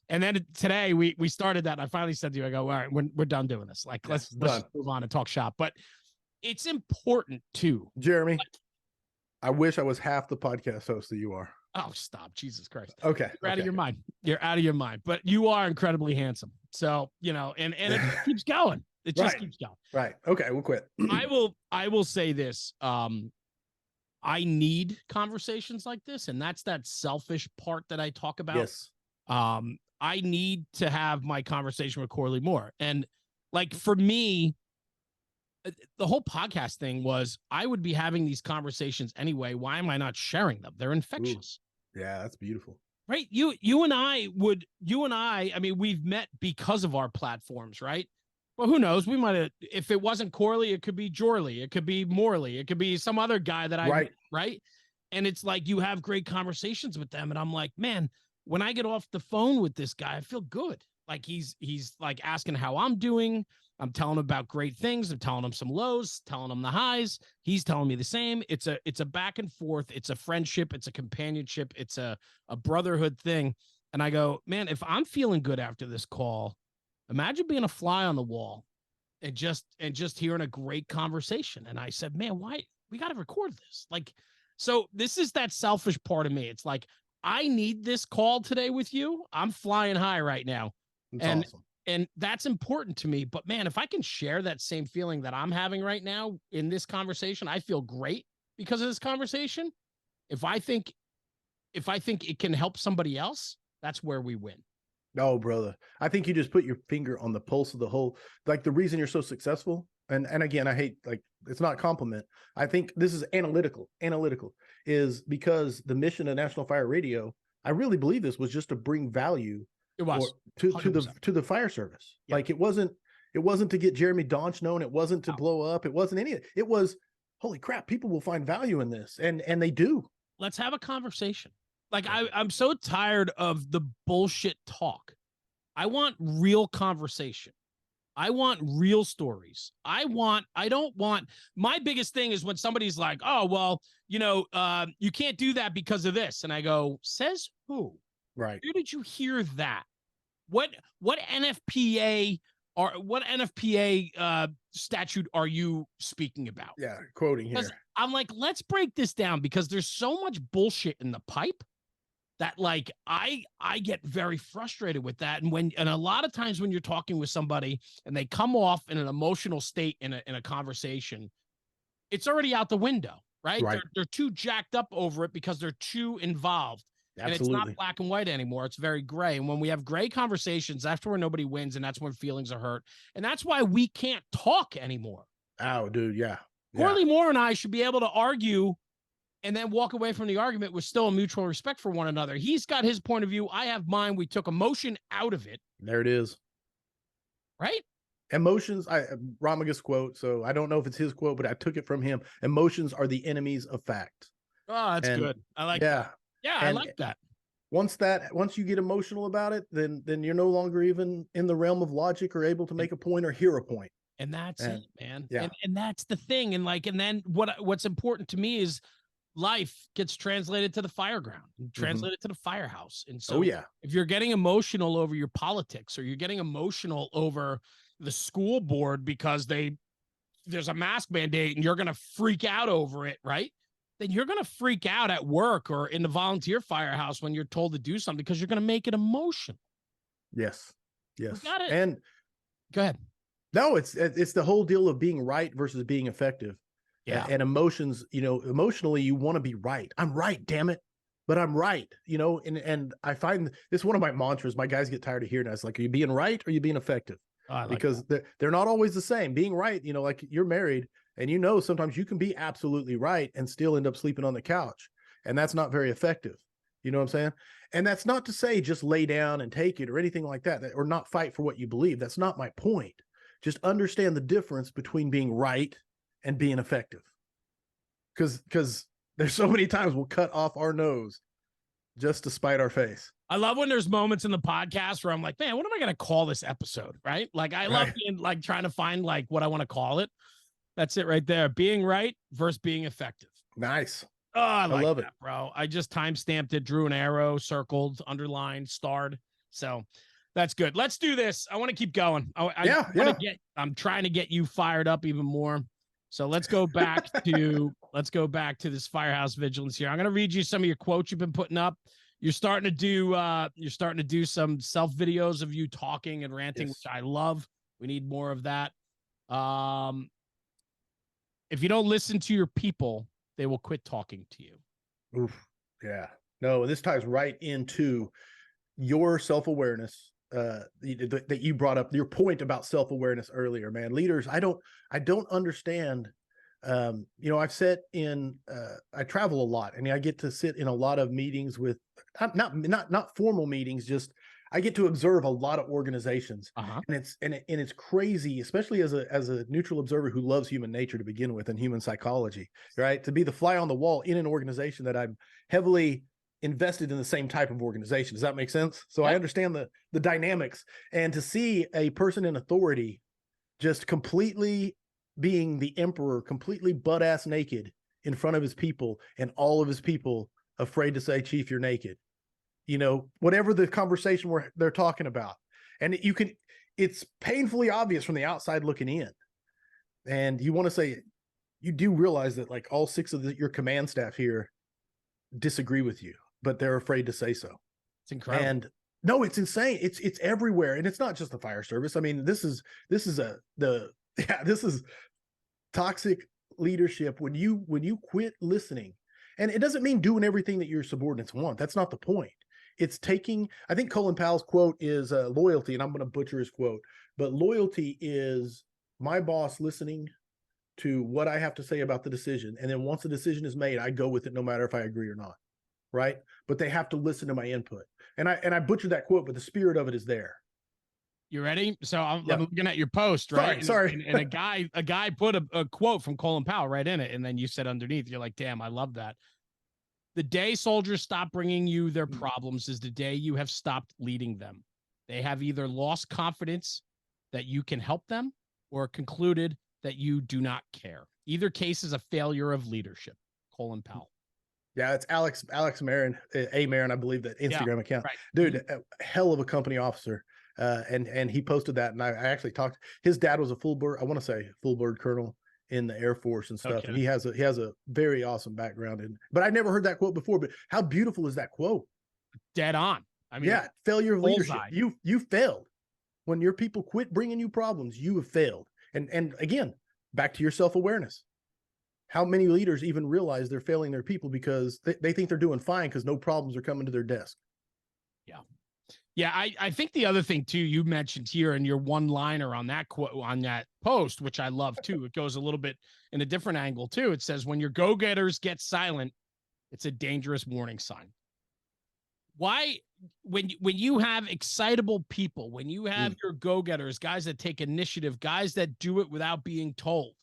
And then today we started that. And I finally said to you, I go, all right, we're done doing this. Like, let's move on and talk shop. But it's important too, Jeremy. I wish I was half the podcast host that you are. Oh, stop. Jesus Christ. Okay. You're out of your mind. You're out of your mind, but you are incredibly handsome. So, and it keeps going. It just keeps going. Right. Okay. We'll quit. I will say this. I need conversations like this. And that's that selfish part that I talk about. Yes. I need to have my conversation with Corley Moore. And like, for me, the whole podcast thing was I would be having these conversations anyway. Why am I not sharing them? They're infectious. Ooh, yeah, that's beautiful. Right. You and I, I mean, we've met because of our platforms, right? Well, who knows? We might have, if it wasn't Corley, it could be Jorley. It could be Morley. It could be some other guy that right. And it's like, you have great conversations with them. And I'm like, man, when I get off the phone with this guy, I feel good. Like he's like asking how I'm doing. I'm telling him about great things. I'm telling him some lows, telling him the highs. He's telling me the same. It's a back and forth. It's a friendship. It's a companionship. It's a brotherhood thing. And I go, man, if I'm feeling good after this call, imagine being a fly on the wall and just hearing a great conversation. And I said, man, why we got to record this? Like, so this is that selfish part of me. It's like, I need this call today with you. I'm flying high right now. That's awesome. And that's important to me. But man, if I can share that same feeling that I'm having right now in this conversation, I feel great because of this conversation. If I think it can help somebody else, that's where we win. No, brother. I think you just put your finger on the pulse of the whole, like the reason you're so successful. And again, I hate, like, it's not a compliment. I think this is analytical. Analytical is because the mission of National Fire Radio, I really believe this was just to bring value to the fire service. Yep. Like it wasn't to get Jeremy Donch known. It wasn't to blow up. It wasn't any of it. It was, holy crap, people will find value in this. And they do. Let's have a conversation. Like I'm so tired of the bullshit talk. I want real conversation. I want real stories. I don't want, my biggest thing is when somebody's like, oh, well, you can't do that because of this. And I go, says who? Right. Where did you hear that? What NFPA statute are you speaking about? Yeah, quoting here. I'm like, let's break this down because there's so much bullshit in the pipe that like I get very frustrated with that. And a lot of times when you're talking with somebody and they come off in an emotional state in a conversation, it's already out the window, right? They're too jacked up over it because they're too involved. Absolutely. And it's not black and white anymore. It's very gray. And when we have gray conversations, that's where nobody wins. And that's when feelings are hurt. And that's why we can't talk anymore. Oh, dude. Yeah. Corley Moore and I should be able to argue and then walk away from the argument with still a mutual respect for one another. He's got his point of view. I have mine. We took emotion out of it. There it is. Right? Emotions, Ramagas quote, so I don't know if it's his quote, but I took it from him. Emotions are the enemies of fact. Oh, that's good. I like that. Yeah, I like that. Once you get emotional about it, then you're no longer even in the realm of logic or able to make a point or hear a point. And that's it, man. Yeah. And that's the thing. And then what's important to me is life gets translated to the fireground, translated to the firehouse. And so if you're getting emotional over your politics or you're getting emotional over the school board because there's a mask mandate and you're going to freak out over it, right? Then you're going to freak out at work or in the volunteer firehouse when you're told to do something because you're going to make it emotional. Yes. Got it. And go ahead. No, it's the whole deal of being right versus being effective. Yeah. And emotions, emotionally, you want to be right. I'm right, damn it. But I'm right, and I find this is one of my mantras. My guys get tired of hearing that. It's like, are you being right or are you being effective? Because they're not always the same. Being right, like you're married and sometimes you can be absolutely right and still end up sleeping on the couch. And that's not very effective. You know what I'm saying? And that's not to say just lay down and take it or anything like that, or not fight for what you believe. That's not my point. Just understand the difference between being right and being effective. Because there's so many times we'll cut off our nose just to spite our face. I love when there's moments in the podcast where I'm like, man, what am I going to call this episode? Right. Like I love being like trying to find like what I want to call it. That's it right there. Being right versus being effective. Nice. Oh, I love it, bro. I just time-stamped it, drew an arrow, circled, underlined, starred. So that's good. Let's do this. I want to keep going. I'm trying to get you fired up even more. So let's go back to this Firehouse Vigilance here. I'm going to read you some of your quotes you've been putting up. You're starting to do some self videos of you talking and ranting, which I love. We need more of that. If you don't listen to your people, they will quit talking to you. Oof. Yeah. No, this ties right into your self-awareness that you brought up, your point about self-awareness earlier, man. Leaders, I don't understand. I've sat in, I travel a lot, and I get to sit in a lot of meetings with not formal meetings, just I get to observe a lot of organizations, and it's crazy, especially as a neutral observer who loves human nature to begin with and human psychology, right? To be the fly on the wall in an organization that I'm heavily invested in the same type of organization. Does that make sense? So I understand the dynamics, and to see a person in authority just completely being the emperor, completely butt-ass naked in front of his people, and all of his people afraid to say, "Chief, you're naked." Whatever the conversation they're talking about. And it's painfully obvious from the outside looking in. And you want to say, you do realize that like all 6 of your command staff here disagree with you. but they're afraid to say so. It's incredible. And no, it's insane. It's everywhere. And it's not just the fire service. I mean, this is toxic leadership when you quit listening. And it doesn't mean doing everything that your subordinates want. That's not the point. It's taking, I think Colin Powell's quote is loyalty, and I'm going to butcher his quote, but loyalty is my boss listening to what I have to say about the decision. And then once the decision is made, I go with it no matter if I agree or not. Right. But they have to listen to my input. And I butchered that quote, but the spirit of it is there. You ready? So I'm looking at your post, right? Sorry. And a guy put a quote from Colin Powell right in it. And then you said underneath, you're like, damn, I love that. The day soldiers stop bringing you their problems is the day you have stopped leading them. They have either lost confidence that you can help them or concluded that you do not care. Either case is a failure of leadership. Colin Powell. Yeah, it's Alex Marin, Marin, I believe, that Instagram account. Right. Dude, a hell of a company officer. And he posted that, and I actually talked. His dad was a full bird colonel in the Air Force and stuff. Okay. And he has a very awesome background but I never heard that quote before. But how beautiful is that quote? Dead on. I mean, yeah, failure of leadership. You failed when your people quit bringing you problems. You have failed. And again, back to your self-awareness. How many leaders even realize they're failing their people because they think they're doing fine because no problems are coming to their desk? Yeah. Yeah, I think the other thing too you mentioned here in your one-liner on that quote on that post, which I love too. It goes a little bit in a different angle too. It says when your go-getters get silent, it's a dangerous warning sign. Why, when you have excitable people, when you have your go-getters, guys that take initiative, guys that do it without being told,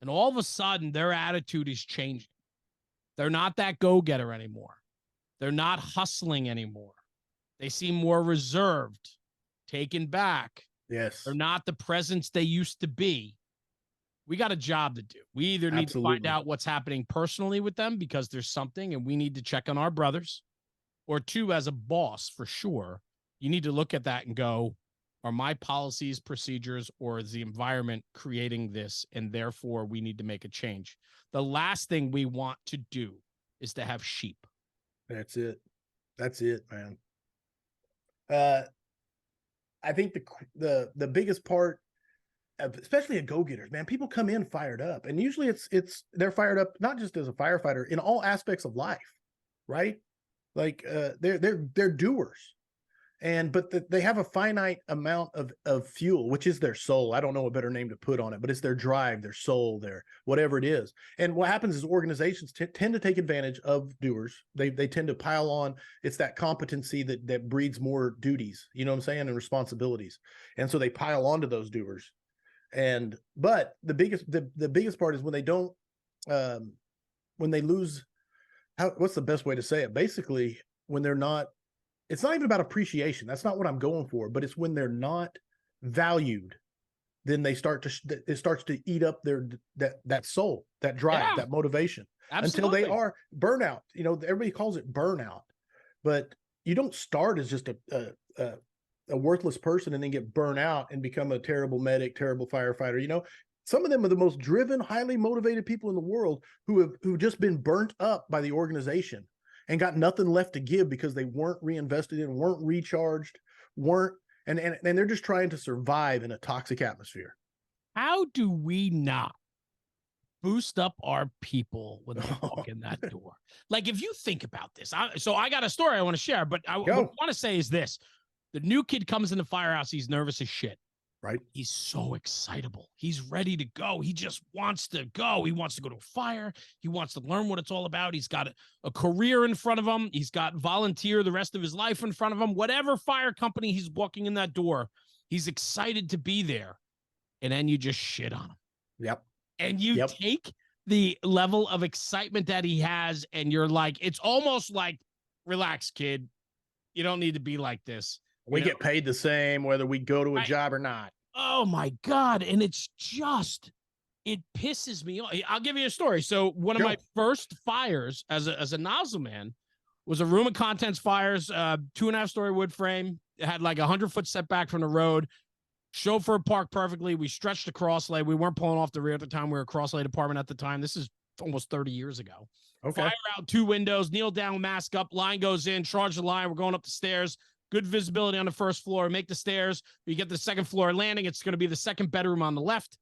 and all of a sudden their attitude is changing. They're not that go-getter anymore. They're not hustling anymore. They seem more reserved, taken back. Yes. They're not the presence they used to be. We got a job to do. We either need to find out what's happening personally with them because there's something and we need to check on our brothers, or two, as a boss, for sure, you need to look at that and go, are my policies, procedures, or is the environment creating this? And therefore we need to make a change. The last thing we want to do is to have sheep. That's it. That's it, man. I think the biggest part, especially at go-getters, man, people come in fired up, and usually they're fired up not just as a firefighter, in all aspects of life, right? Like they're doers, but they have a finite amount of fuel, which is their soul. I don't know a better name to put on it, but it's their drive, their soul, their whatever it is. And what happens is organizations tend to take advantage of doers. They tend to pile on. It's that competency that breeds more duties, you know what I'm saying, and responsibilities. And so they pile onto those doers. But the biggest part is when they don't, when they lose. What's the best way to say it? Basically, when they're not. It's not even about appreciation. That's not what I'm going for, but it's when they're not valued, then it starts to eat up that soul, that drive, that motivation. Absolutely. Until they are burnout. You know, everybody calls it burnout, but you don't start as just a worthless person and then get burnt out and become a terrible medic, terrible firefighter. You know, some of them are the most driven, highly motivated people in the world who've just been burnt up by the organization and got nothing left to give because they weren't reinvested in, weren't recharged, and they're just trying to survive in a toxic atmosphere. How do we not boost up our people when they walk in that door? Like, if you think about this, I got a story I want to share, but what I want to say is this. The new kid comes in the firehouse, he's nervous as shit. Right. He's so excitable. He's ready to go. He just wants to go. He wants to go to a fire. He wants to learn what it's all about. He's got a career in front of him. He's got volunteer the rest of his life in front of him. Whatever fire company he's walking in that door, he's excited to be there. And then you just shit on him. Yep. And you take the level of excitement that he has, and you're like, it's almost like, relax, kid. You don't need to be like this. We get paid the same whether we go to a job or not. Oh my God. And it pisses me off. I'll give you a story. So one of my first fires as a nozzle man was a room of contents fires, 2.5-story wood frame. It had like 100-foot setback from the road. Chauffeur parked perfectly. We stretched the cross lane. We weren't pulling off the rear at the time. We were a cross lane department at the time. This is almost 30 years ago. Okay. Fire out 2 windows, kneel down, mask up, line goes in, charge the line. We're going up the stairs. Good visibility on the first floor. Make the stairs. You get the second floor landing. It's going to be the second bedroom on the left.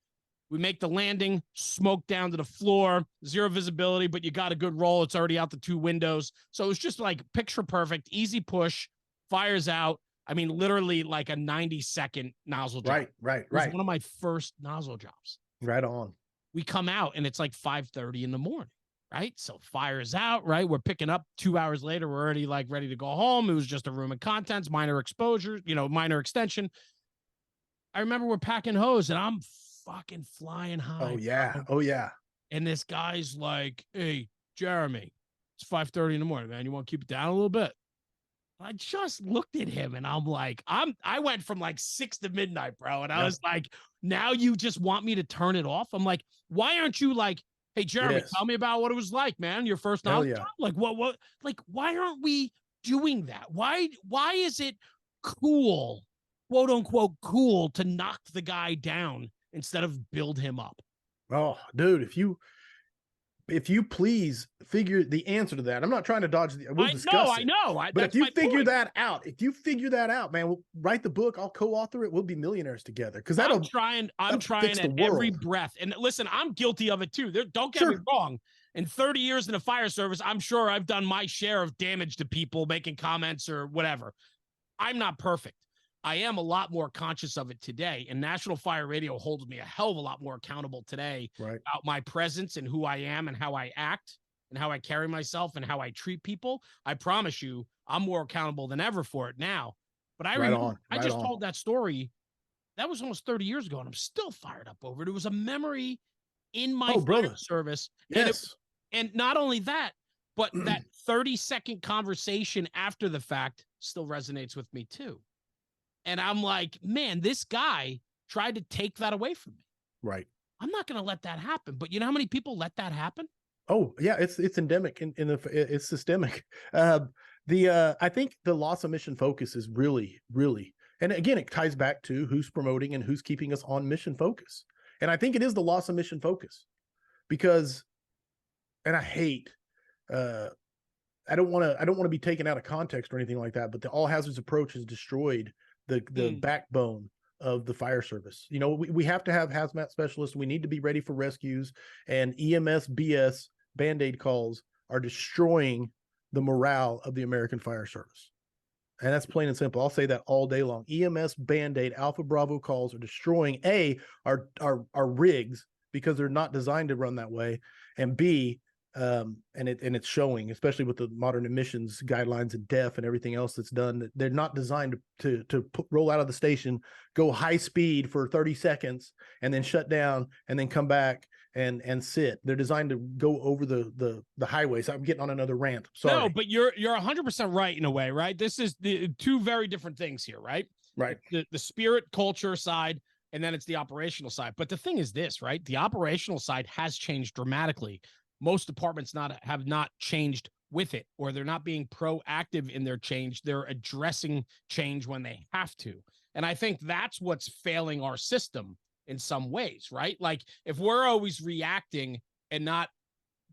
We make the landing, smoke down to the floor, 0 visibility, but you got a good roll. It's already out the 2 windows. So it was just like picture perfect, easy push, fires out. I mean, literally like a 90-second nozzle job. Right. It was one of my first nozzle jobs. Right on. We come out and it's like 5:30 in the morning, right? So fires out, right? We're picking up 2 hours later. We're already like ready to go home. It was just a room of contents, minor exposure, minor extension. I remember we're packing hose and I'm fucking flying high. Oh, yeah. Bro. Oh, yeah. And this guy's like, hey, Jeremy, it's 5:30 in the morning, man. You want to keep it down a little bit? I just looked at him and I'm like, I went from like 6 to midnight, bro. And I was like, now you just want me to turn it off? I'm like, why aren't you like, hey, Jeremy, tell me about what it was like, man. Your first novel job? Like, what, like, why aren't we doing that? Why is it cool, quote unquote, cool to knock the guy down instead of build him up? Oh, dude, if you please figure the answer to that. I'm not trying to dodge we'll discuss it. I know. But if you figure that out, man, we'll write the book. I'll co-author it. We'll be millionaires together. Because I'm trying at every breath. And listen, I'm guilty of it too. Don't get me wrong. In 30 years in the fire service, I'm sure I've done my share of damage to people making comments or whatever. I'm not perfect. I am a lot more conscious of it today, and National Fire Radio holds me a hell of a lot more accountable today about my presence and who I am and how I act and how I carry myself and how I treat people. I promise you, I'm more accountable than ever for it now. But I remember I just told that story. That was almost 30 years ago, and I'm still fired up over it. It was a memory in my fire service. Yes. And not only that, but that 30-second conversation after the fact still resonates with me too. And I'm like, man, this guy tried to take that away from me. Right. I'm not going to let that happen. But you know how many people let that happen? Oh, yeah, it's endemic it's systemic. I think the loss of mission focus is really, really, and again, it ties back to who's promoting and who's keeping us on mission focus. And I think it is the loss of mission focus because, and I hate, I don't want to be taken out of context or anything like that, but the all hazards approach has destroyed the backbone of the fire service. We have to have hazmat specialists. We need to be ready for rescues, and EMS BS Band-Aid calls are destroying the morale of the American fire service. And that's plain and simple. I'll say that all day long. EMS Band-Aid Alpha Bravo calls are destroying our rigs because they're not designed to run that way, and B, and it's showing, especially with the modern emissions guidelines and DEF and everything else that's done, that they're not designed to roll out of the station, go high speed for 30 seconds and then shut down and then come back and sit. They're designed to go over the highway. So I'm getting on another rant. Sorry. No, but you're 100% right in a way, right? This is the 2 very different things here, right? Right. The spirit culture side, and then it's the operational side. But the thing is this, right? The operational side has changed dramatically. Most departments have not changed with it, or they're not being proactive in their change. They're addressing change when they have to. And I think that's what's failing our system in some ways, right? Like if we're always reacting and not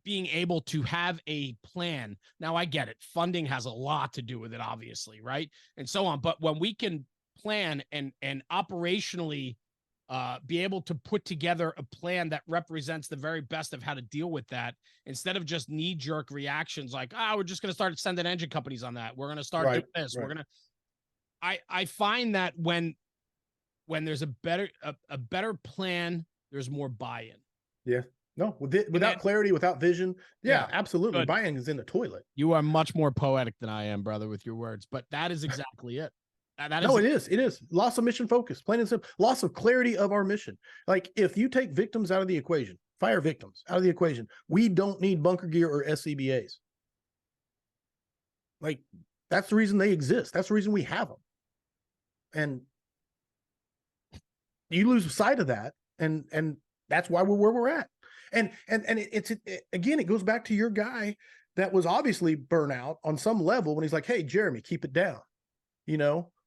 being able to have a plan. Now I get it. Funding has a lot to do with it, obviously, right? And so on. But when we can plan and operationally be able to put together a plan that represents the very best of how to deal with that, instead of just knee-jerk reactions like, we're just going to start sending engine companies on that. We're going to start doing this. We're going to. I find that when there's a better plan, there's more buy-in. Yeah. No, without clarity, without vision. Yeah, absolutely. Good. Buy-in is in the toilet. You are much more poetic than I am, brother, with your words, but that is exactly it. It is. Loss of mission focus, plain and simple. Loss of clarity of our mission. Like if you take victims out of the equation, fire victims out of the equation, we don't need bunker gear or SCBAs. Like that's the reason they exist. That's the reason we have them. And you lose sight of that, and that's why we're where we're at. And it's again, it goes back to your guy that was obviously burnout on some level when he's like, "Hey, Jeremy, keep it down."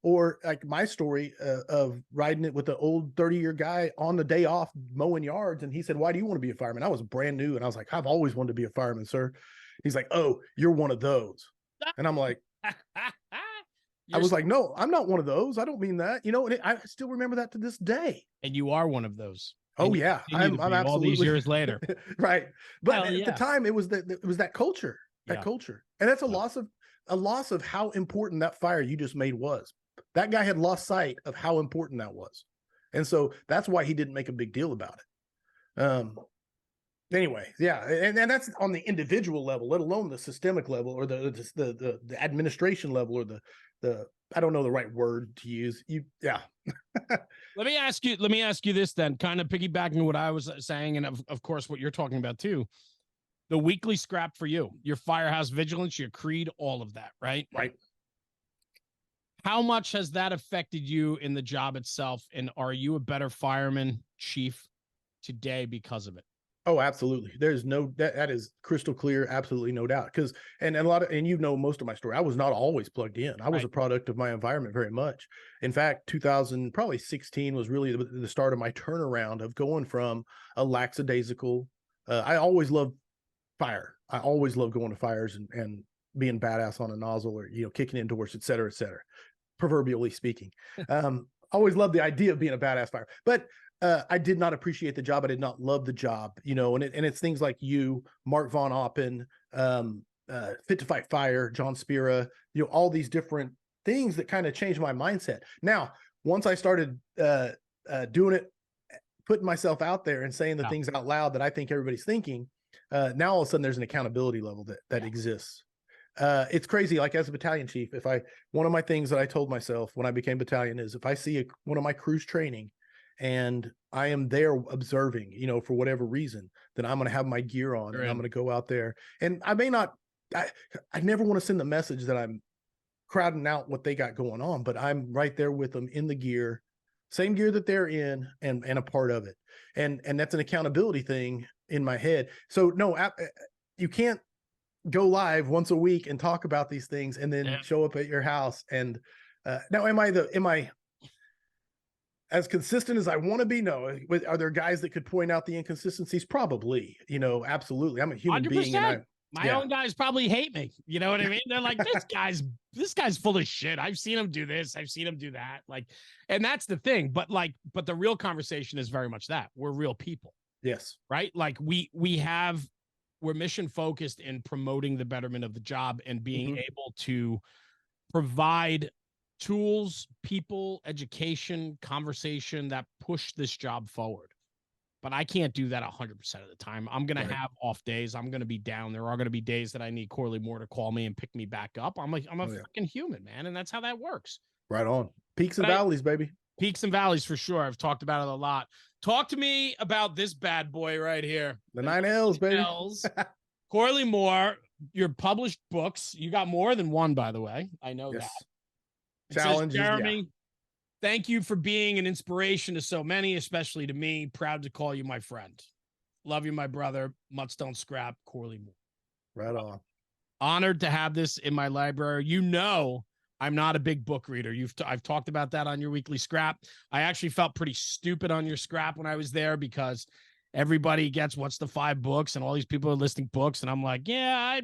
Or like my story of riding it with the old 30-year guy on the day off mowing yards. And he said, why do you want to be a fireman? I was brand new. And I was like, I've always wanted to be a fireman, sir. He's like, oh, you're one of those. And I'm like, I was like, no, I'm not one of those. I don't mean that. You know, and I still remember that to this day. And you are one of those. Oh yeah, I'm absolutely all these years later. Right. But Hell at the time it was that culture, culture. And that's a loss of how important that fire you just made was. That guy had lost sight of how important that was. And so that's why he didn't make a big deal about it. Anyway, yeah. And that's on the individual level, let alone the systemic level or the administration level or the I don't know the right word to use. Let me ask you this then, kind of piggybacking what I was saying, and of course what you're talking about too. The weekly scrap for you, your Firehouse Vigilance, your creed, all of that, right? Right. How much has that affected you in the job itself? And are you a better fireman, chief, today because of it? Oh, absolutely. There's that is crystal clear. Absolutely. No doubt. Cause, and you know, most of my story, I was not always plugged in. I was a product of my environment very much. In fact, 2016 was really the start of my turnaround of going from a lackadaisical. I always loved fire. I always loved going to fires and being badass on a nozzle or, you know, kicking indoors, et cetera, proverbially speaking. Always loved the idea of being a badass fire, but I did not appreciate the job. I did not love the job, you know, and it's things like you, Mark Von Oppen, Fit to Fight Fire, John Spira, you know, all these different things that kind of changed my mindset. Now, once I started doing it, putting myself out there and saying the things out loud that I think everybody's thinking, now all of a sudden there's an accountability level that exists. It's crazy. Like as a battalion chief, one of my things that I told myself when I became battalion is if I see one of my crews training and I am there observing, you know, for whatever reason, then I'm going to have my gear on and I'm going to go out there. And I may not, I never want to send the message that I'm crowding out what they got going on, but I'm right there with them in the gear, same gear that they're in and a part of it. And that's an accountability thing in my head. So no, you can't go live once a week and talk about these things and then show up at your house. And now am I as consistent as I want to be? No. Are there guys that could point out the inconsistencies? Probably, you know, absolutely. I'm a human 100%. Being. And my own guys probably hate me. You know what I mean? They're like, this guy's full of shit. I've seen him do this. I've seen him do that. Like, and that's the thing. But the real conversation is very much that we're real people. Yes. Right. Like we're mission focused in promoting the betterment of the job and being able to provide tools, people, education, conversation that push this job forward. But I can't do that 100% of the time. I'm going to have off days. I'm going to be down. There are going to be days that I need Corley Moore to call me and pick me back up. I'm a fucking human, man. And that's how that works. Right on. Peaks and valleys, baby. Peaks and valleys for sure. I've talked about it a lot. Talk to me about this bad boy right here. The 9 L's, baby. L's. Corley Moore, your published books. You got more than one, by the way. I know that. Challenges, Jeremy, thank you for being an inspiration to so many, especially to me. Proud to call you my friend. Love you, my brother. Mutts don't scrap. Corley Moore. Right on. Honored to have this in my library. You know, I'm not a big book reader. I've talked about that on your weekly scrap. I actually felt pretty stupid on your scrap when I was there because everybody gets what's the 5 books and all these people are listing books. And I'm like, yeah,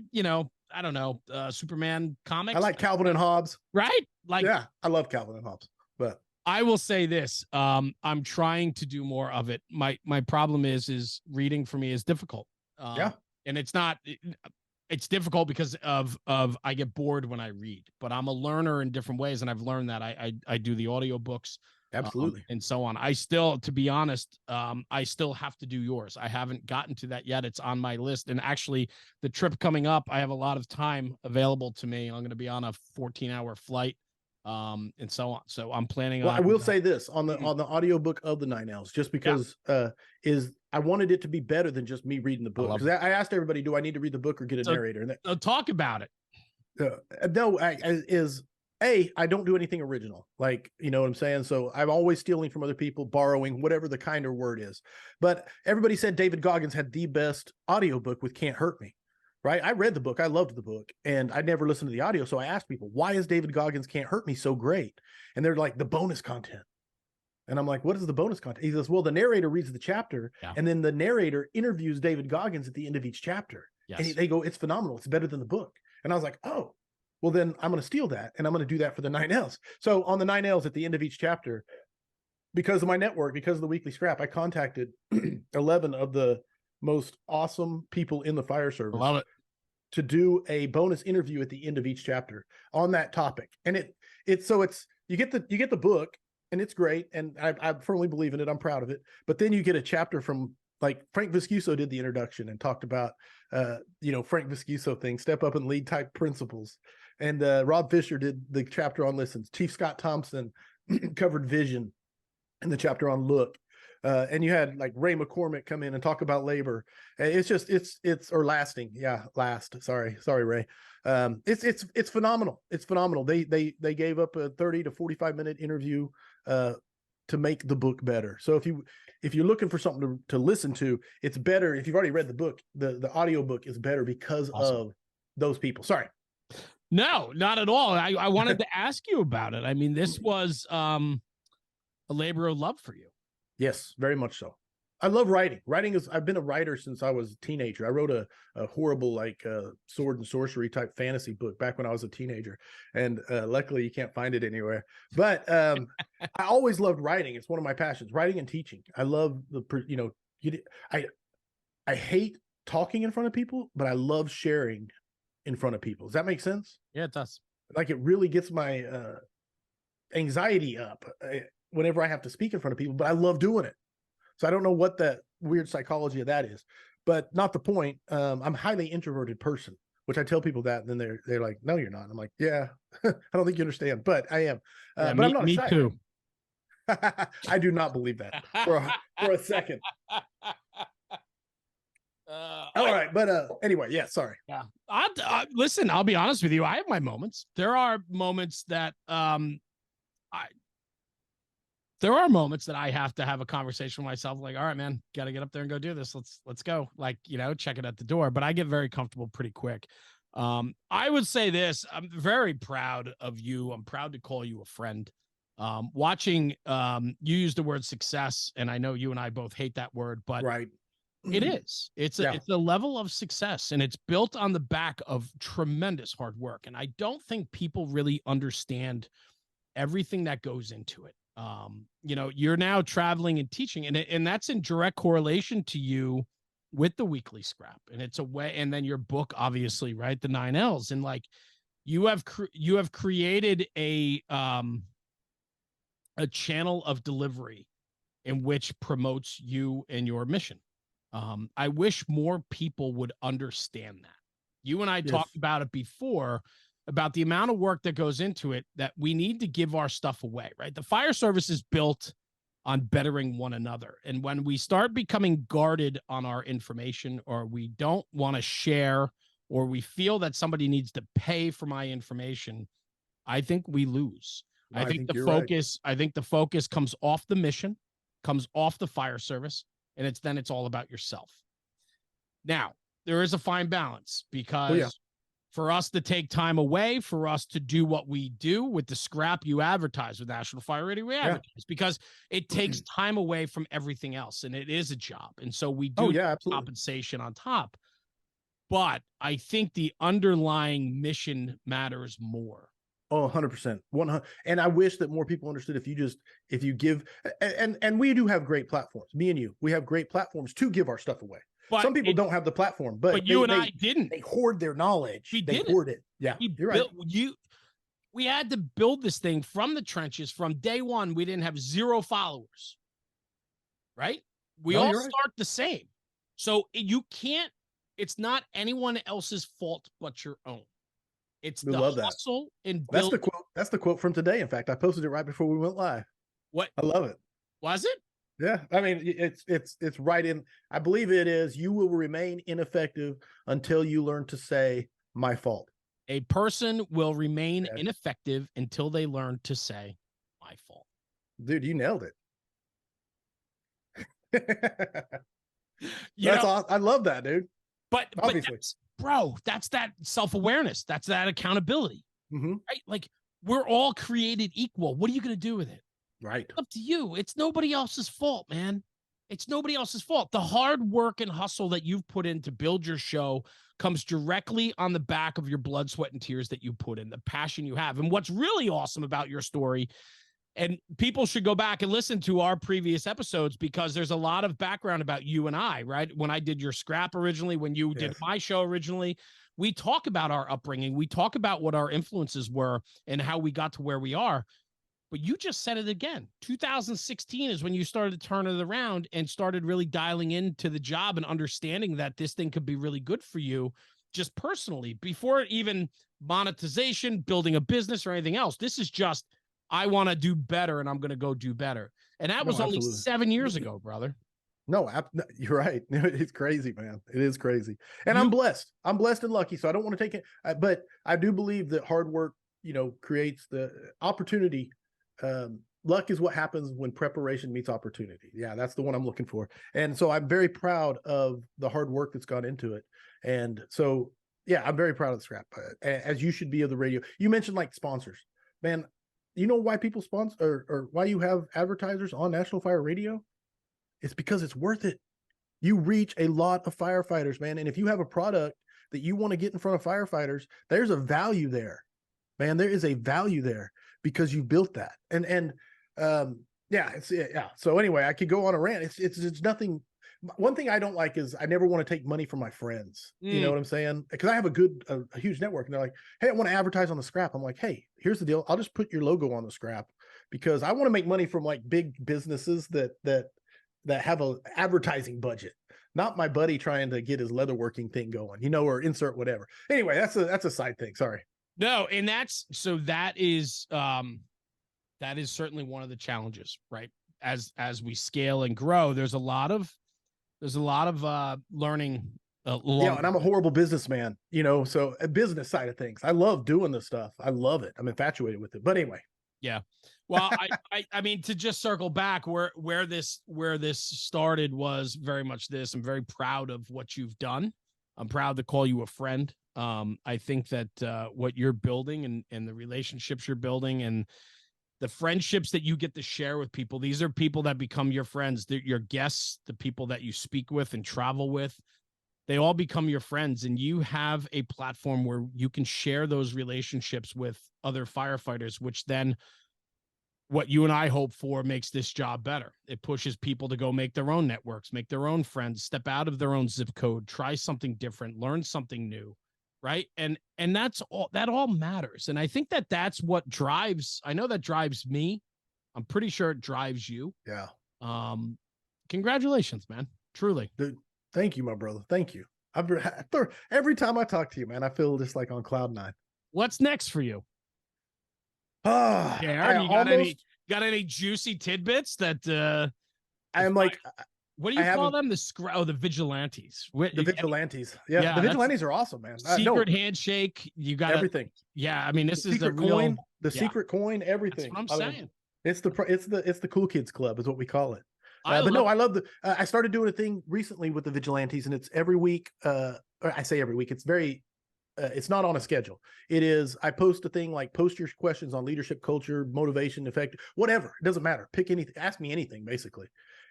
I don't know, Superman comics. I like Calvin and Hobbes. Right? Like, yeah, I love Calvin and Hobbes. But I will say this, I'm trying to do more of it. My problem is reading for me is difficult. And it's difficult because of I get bored when I read, but I'm a learner in different ways. And I've learned that I do the audiobooks. Absolutely. And so on. I still, to be honest, I still have to do yours. I haven't gotten to that yet. It's on my list. And actually the trip coming up, I have a lot of time available to me. I'm going to be on a 14-hour flight. And so on. So I'm planning on. I will say this on the audiobook of the 9 L's, just because I wanted it to be better than just me reading the book. Because I asked everybody, do I need to read the book or get a narrator? And talk about it. No, I don't do anything original. Like, you know what I'm saying? So I'm always stealing from other people, borrowing, whatever the kinder word is. But everybody said David Goggins had the best audiobook with Can't Hurt Me. right? I read the book. I loved the book, and I never listened to the audio. So I asked people, why is David Goggins Can't Hurt Me so great? And they're like, the bonus content. And I'm like, what is the bonus content? He says, well, the narrator reads the chapter, and then the narrator interviews David Goggins at the end of each chapter. Yes. And they go, it's phenomenal. It's better than the book. And I was like, oh, well, then I'm going to steal that, and I'm going to do that for the 9 Ls. So on the 9 Ls at the end of each chapter, because of my network, because of the weekly scrap, I contacted 11 of the most awesome people in the fire service. Love it. To do a bonus interview at the end of each chapter on that topic. And it's you get the book, and it's great, and I firmly believe in it. I'm proud of it. But then you get a chapter from, like, Frank Viscuso did the introduction and talked about Frank Viscuso thing, step up and lead type principles. And Rob Fisher did the chapter on listens. Chief Scott Thompson covered vision in the chapter on look. And you had like Ray McCormick come in and talk about labor. It's just, or lasting. Yeah. Sorry, Ray. It's phenomenal. It's phenomenal. They gave up a 30 to 45 minute interview, to make the book better. So if you're looking for something to listen to, it's better. If you've already read the book, the audio book is better because of those people. Sorry. No, not at all. I wanted to ask you about it. I mean, this was a labor of love for you. Yes, very much so. I love writing. I've been a writer since I was a teenager. I wrote a horrible, sword and sorcery type fantasy book back when I was a teenager. And luckily you can't find it anywhere. But I always loved writing. It's one of my passions, writing and teaching. I love I hate talking in front of people, but I love sharing in front of people. Does that make sense? Yeah, it does. Like, it really gets my anxiety up whenever I have to speak in front of people, but I love doing it. So I don't know what the weird psychology of that is, but not the point. I'm a highly introverted person, which I tell people that, and then they're like, no, you're not. I'm like, yeah, I don't think you understand, but I am. But I'm not me shy. Too. I do not believe that for a second. All right. But anyway, yeah, sorry. Yeah. Listen, I'll be honest with you. I have my moments. There are moments that there are moments that I have to have a conversation with myself, like, all right, man, got to get up there and go do this. Let's go. Like, check it at the door. But I get very comfortable pretty quick. I would say this, I'm very proud of you. I'm proud to call you a friend. Watching, you use the word success, and I know you and I both hate that word, but right. It is. It's a level of success, and it's built on the back of tremendous hard work. And I don't think people really understand everything that goes into it. You're now traveling and teaching, and that's in direct correlation to you with the weekly scrap. And it's a way, and then your book, obviously, right? The 9 Ls. And like, you have created a channel of delivery in which promotes you and your mission. I wish more people would understand that. You and I talked about it before, about the amount of work that goes into it, that we need to give our stuff away, right? The fire service is built on bettering one another. And when we start becoming guarded on our information, or we don't want to share, or we feel that somebody needs to pay for my information, I think we lose. No, I think the focus comes off the mission, comes off the fire service, and it's all about yourself. Now, there is a fine balance, because for us to take time away, for us to do what we do with the scrap you advertise with National Fire Radio, we advertise because it takes time away from everything else, and it is a job. And so we do compensation on top. But I think the underlying mission matters more. Oh, 100%. 100. And I wish that more people understood, if you give, and we do have great platforms, me and you, we have great platforms to give our stuff away. But some people don't have the platform, but you and I didn't. They hoard their knowledge. They hoard it. Yeah, you're right. We had to build this thing from the trenches. From day one, we didn't have 0 followers, right? We all start the same. So it's not anyone else's fault but your own. It's the hustle and build. That's the quote from today. In fact, I posted it right before we went live. What? I love it. Was it? Yeah. I mean, it's right in. I believe it is. You will remain ineffective until you learn to say my fault. A person will remain ineffective until they learn to say my fault. Dude, you nailed it. Awesome. I love that, dude. But obviously, that's that self-awareness. That's that accountability, mm-hmm. right? Like, we're all created equal. What are you going to do with it? Right. It's up to you. It's nobody else's fault, man. It's nobody else's fault. The hard work and hustle that you've put in to build your show comes directly on the back of your blood, sweat, and tears that you put in, the passion you have. And what's really awesome about your story, and people should go back and listen to our previous episodes, because there's a lot of background about you and I, right? When I did your scrap originally, when you did my show originally, we talk about our upbringing. We talk about what our influences were and how we got to where we are. But you just said it again. 2016 is when you started to turn it around and started really dialing into the job and understanding that this thing could be really good for you just personally, before even monetization, building a business, or anything else. This is just, I want to do better, and I'm going to go do better. And that was only 7 years ago, brother. No, you're right. It's crazy, man. It is crazy. And I'm blessed. I'm blessed and lucky. So I don't want to take it, but I do believe that hard work, creates the opportunity. Luck is what happens when preparation meets opportunity. Yeah, that's the one I'm looking for. And so I'm very proud of the hard work that's gone into it. And so, yeah, I'm very proud of the scrap, as you should be, of the radio. You mentioned like sponsors, man. You know why people sponsor, or why you have advertisers on National Fire Radio? It's because it's worth it. You reach a lot of firefighters, man. And if you have a product that you want to get in front of firefighters, there's a value there, man. There is a value there, because you built that. Yeah. So anyway, I could go on a rant. It's nothing. One thing I don't like is I never want to take money from my friends. You know what I'm saying? Because I have a huge network, and they're like, hey, I want to advertise on the scrap. I'm like, hey, here's the deal. I'll just put your logo on the scrap, because I want to make money from like big businesses that have a advertising budget, not my buddy trying to get his leatherworking thing going, or insert whatever. Anyway, that's a side thing. Sorry. No, and that is certainly one of the challenges, right? As we scale and grow, there's a lot of learning. And I'm a horrible businessman, so a business side of things. I love doing this stuff. I love it. I'm infatuated with it. But anyway. Yeah. Well, I mean, to just circle back where this started was very much this. I'm very proud of what you've done. I'm proud to call you a friend. I think that what you're building and the relationships you're building and the friendships that you get to share with people, these are people that become your friends. They're your guests, the people that you speak with and travel with, they all become your friends. And you have a platform where you can share those relationships with other firefighters, which then what you and I hope for makes this job better. It pushes people to go make their own networks, make their own friends, step out of their own zip code, try something different, learn something new. Right. And that all matters. And I think that's what drives. I know that drives me. I'm pretty sure it drives you. Yeah. Congratulations, man. Truly. Dude, thank you, my brother. Thank you. Every time I talk to you, man, I feel just like on cloud nine. What's next for you? Yeah. You got any juicy tidbits that I'm like, what do you call them? The vigilantes. The vigilantes. Yeah, the vigilantes are awesome, man. Secret handshake. You got everything. Yeah, I mean, this is secret coin. Secret coin. Everything. That's what I'm saying. It's the cool kids club is what we call it. I love I started doing a thing recently with the vigilantes, and it's every week. Or I say every week. It's very. It's not on a schedule. It is. I post a thing like post your questions on leadership, culture, motivation, effect, whatever. It doesn't matter. Pick anything. Ask me anything, basically.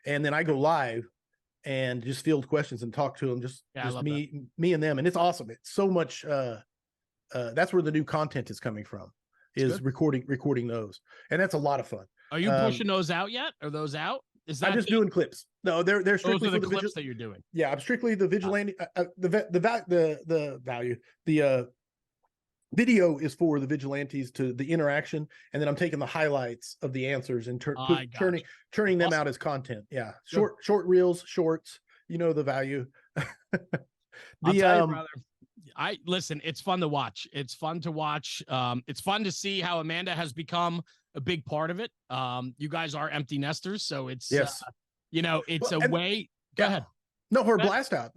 And then I go live and just field questions and talk to them, just me and them. And it's awesome. It's so much. That's where the new content is coming from, is recording those. And that's a lot of fun. Are you pushing those out yet? Are those out? I'm just doing clips. No, they're strictly the clips that you're doing. Yeah, I'm strictly the vigilante. The value. The video is for the vigilantes to the interaction, and then I'm taking the highlights of the answers and turning them out as content. Yeah, short reels, shorts. You know the value. I'll tell you, brother. Listen. It's fun to watch. It's fun to watch. It's fun to see how Amanda has become a big part of it. You guys are empty nesters, so it's it's a way. Go ahead. No, her blast out,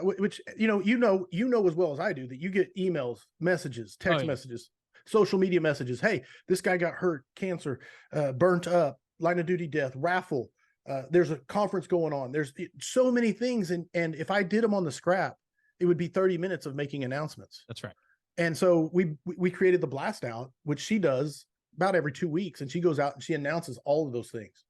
which you know as well as I do, that you get emails, messages, text messages, social media messages. Hey, this guy got hurt, cancer, burnt up, line of duty death, raffle. There's a conference going on. There's so many things, and if I did them on the scrap, it would be 30 minutes of making announcements. That's right. And so we created the blast out, which she does about every 2 weeks, and she goes out and she announces all of those things.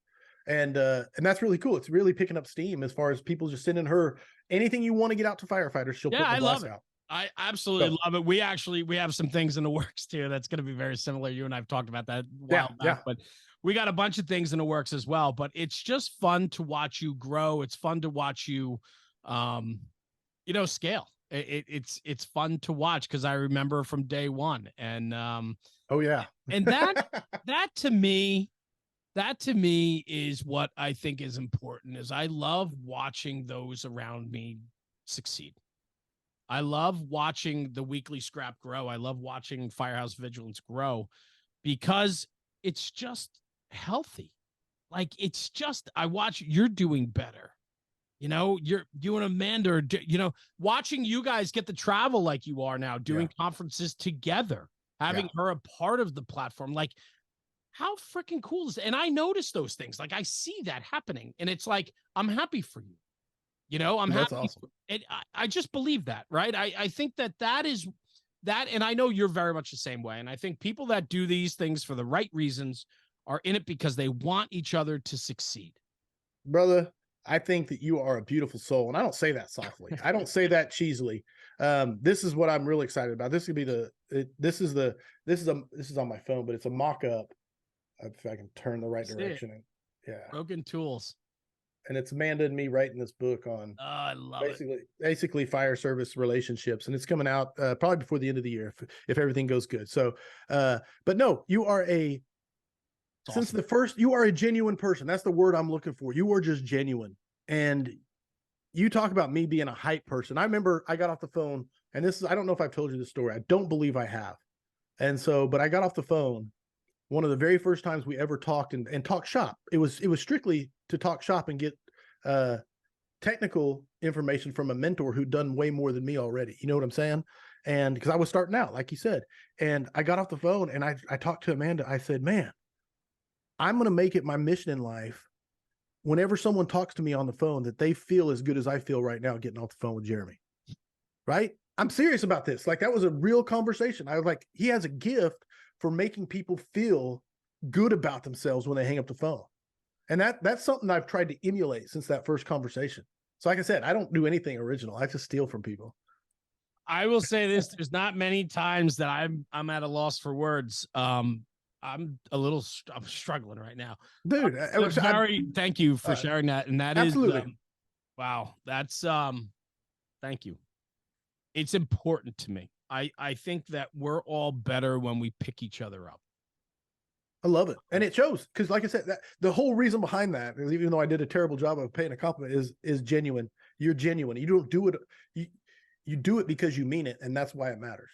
And that's really cool. It's really picking up steam as far as people just sending her anything you want to get out to firefighters. She'll put the blast out. I absolutely love it. We have some things in the works too. That's going to be very similar. You and I've talked about that a while back, but we got a bunch of things in the works as well. But it's just fun to watch you grow. It's fun to watch you, scale. It's fun to watch because I remember from day one. And and that to me is what I think is important. Is I love watching those around me succeed. I love watching the Weekly Scrap grow. I love watching Firehouse Vigilance grow because it's just healthy. Like, it's just, I watch, you're doing better. You and Amanda are, watching you guys get to travel like you are now, doing conferences together, having her a part of the platform. Like, how freaking cool is it? And I notice those things. Like, I see that happening. And it's like, I'm happy for you. I'm happy. Awesome. I just believe that, right? I think that is that. And I know you're very much the same way. And I think people that do these things for the right reasons are in it because they want each other to succeed. Brother, I think that you are a beautiful soul. And I don't say that softly. I don't say that cheesily. This is what I'm really excited about. This could be this is on my phone, but it's a mock-up. If I can turn the right direction. Broken Tools. And it's Amanda and me writing this book on I love basically fire service relationships. And it's coming out probably before the end of the year if everything goes good. So, but no, you are you are a genuine person. That's the word I'm looking for. You are just genuine. And you talk about me being a hype person. I remember I got off the phone, and I don't know if I've told you this story. I don't believe I have. And so, but I got off the phone one of the very first times we ever talked and talk shop. It was strictly to talk shop and get technical information from a mentor who'd done way more than me already. You know what I'm saying? And because I was starting out, like you said, and I got off the phone and I talked to Amanda. I said, man, I'm going to make it my mission in life whenever someone talks to me on the phone that they feel as good as I feel right now getting off the phone with Jeremy. Right? I'm serious about this. Like, that was a real conversation. I was like, he has a gift for making people feel good about themselves when they hang up the phone. And that's something I've tried to emulate since that first conversation. So like I said, I don't do anything original. I just steal from people. I will say this, there's not many times that I'm at a loss for words. I'm struggling right now. Dude, thank you for sharing that. And that absolutely. Is wow. That's thank you. It's important to me. I think that we're all better when we pick each other up. I love it. And it shows. Because like I said, the whole reason behind that, even though I did a terrible job of paying a compliment, is genuine. You're genuine. You don't do it. You do it because you mean it. And that's why it matters.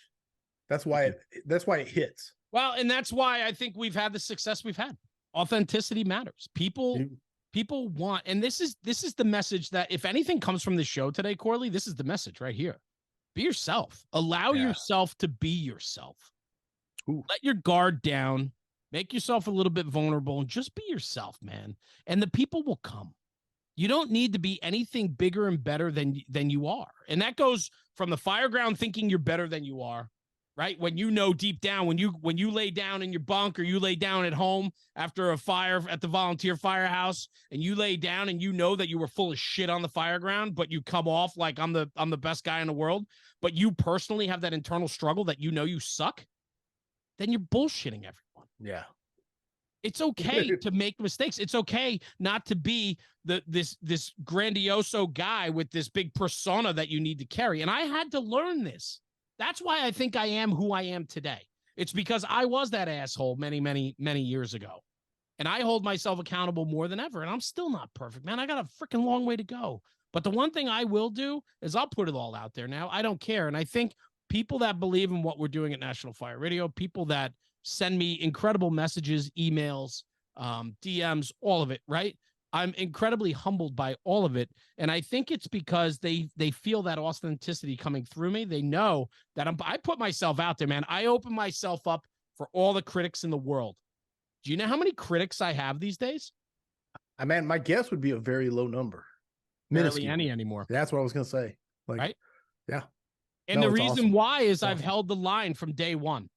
That's why it hits. Well, and that's why I think we've had the success we've had. Authenticity matters. People want, and this is the message that if anything comes from the show today, Corley, this is the message right here. Be yourself. Allow yourself to be yourself. Ooh. Let your guard down. Make yourself a little bit vulnerable and just be yourself, man. And the people will come. You don't need to be anything bigger and better than you are. And that goes from the fireground thinking you're better than you are, right? When you know deep down, when you lay down in your bunk or you lay down at home after a fire at the volunteer firehouse and you lay down and you know that you were full of shit on the fireground, but you come off like I'm the best guy in the world, but you personally have that internal struggle that you know you suck, then you're bullshitting everyone. Yeah. It's okay to make mistakes. It's okay not to be this grandioso guy with this big persona that you need to carry. And I had to learn this. That's why I think I am who I am today. It's because I was that asshole many, many, many years ago. And I hold myself accountable more than ever. And I'm still not perfect, man. I got a freaking long way to go. But the one thing I will do is I'll put it all out there now. I don't care. And I think people that believe in what we're doing at National Fire Radio, people that send me incredible messages, emails, DMs, all of it, right? I'm incredibly humbled by all of it. And I think it's because they feel that authenticity coming through me. They know that I put myself out there, man. I open myself up for all the critics in the world. Do you know how many critics I have these days? Man, my guess would be a very low number. Barely any anymore. That's what I was going to say. Like, right? Yeah. And No, the it's reason awesome. why is I've Awesome. held the line from day one.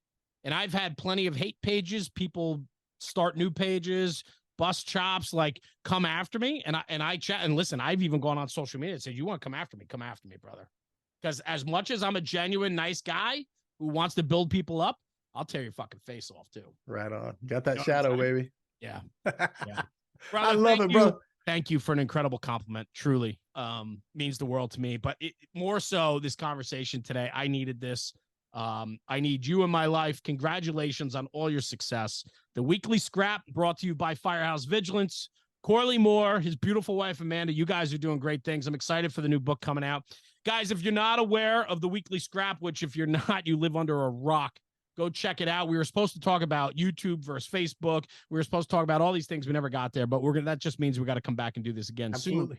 And I've had plenty of hate pages, people start new pages, bust chops, like come after me. And I chat and listen, I've even gone on social media and said, you want to come after me? Come after me, brother. Because as much as I'm a genuine, nice guy who wants to build people up, I'll tear your fucking face off too. Right on. Got that You know shadow, baby. Yeah. Yeah. Brother, I love it, bro. Thank you for an incredible compliment. Truly means the world to me. But more so, this conversation today, I needed this. I need you in my life. Congratulations on all your success. The Weekly Scrap brought to you by Firehouse Vigilance. Corley Moore, his beautiful wife, Amanda, you guys are doing great things. I'm excited for the new book coming out. Guys, if you're not aware of the Weekly Scrap, which if you're not, you live under a rock, go check it out. We were supposed to talk about YouTube versus Facebook. We were supposed to talk about all these things. We never got there, but that just means we got to come back and do this again Absolutely.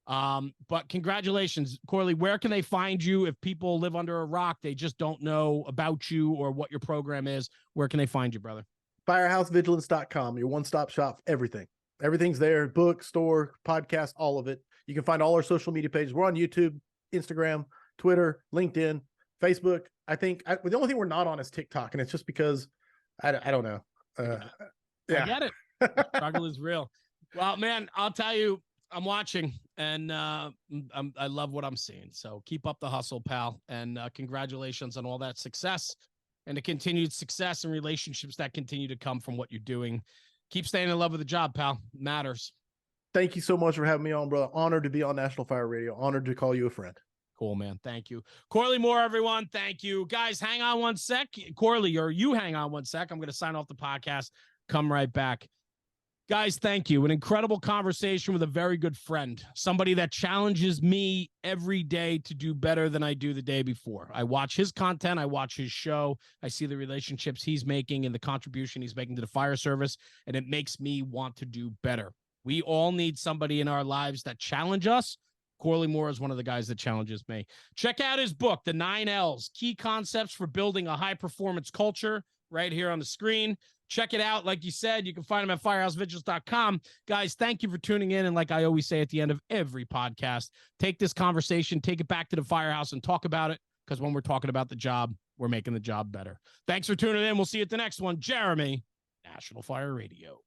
soon. But congratulations, Corley. Where can they find you if people live under a rock? They just don't know about you or what your program is. Where can they find you, brother? Firehousevigilance.com, your one-stop shop for everything. Everything's there. Book, store, podcast, all of it. You can find all our social media pages. We're on YouTube, Instagram, Twitter, LinkedIn, Facebook. I think the only thing we're not on is TikTok, and it's just because I don't know. Yeah. I get it. The struggle is real. Well, man, I'll tell you, I'm watching, and I love what I'm seeing. So keep up the hustle, pal, and congratulations on all that success and the continued success and relationships that continue to come from what you're doing. Keep staying in love with the job, pal. Matters. Thank you so much for having me on, brother. Honored to be on National Fire Radio. Honored to call you a friend. Cool, man. Thank you. Corley Moore, everyone. Thank you. Guys, hang on one sec. Corley, or you hang on one sec. I'm going to sign off the podcast. Come right back. Guys, thank you. An incredible conversation with a very good friend. Somebody that challenges me every day to do better than I do the day before. I watch his content. I watch his show. I see the relationships he's making and the contribution he's making to the fire service, and it makes me want to do better. We all need somebody in our lives that challenge us. Corley Moore is one of the guys that challenges me. Check out his book, The 9 L's, Key Concepts for Building a High-Performance Culture, right here on the screen. Check it out. Like you said, you can find him at firehousevigilance.com. Guys, thank you for tuning in. And like I always say at the end of every podcast, take this conversation, take it back to the firehouse and talk about it, because when we're talking about the job, we're making the job better. Thanks for tuning in. We'll see you at the next one. Jeremy, National Fire Radio.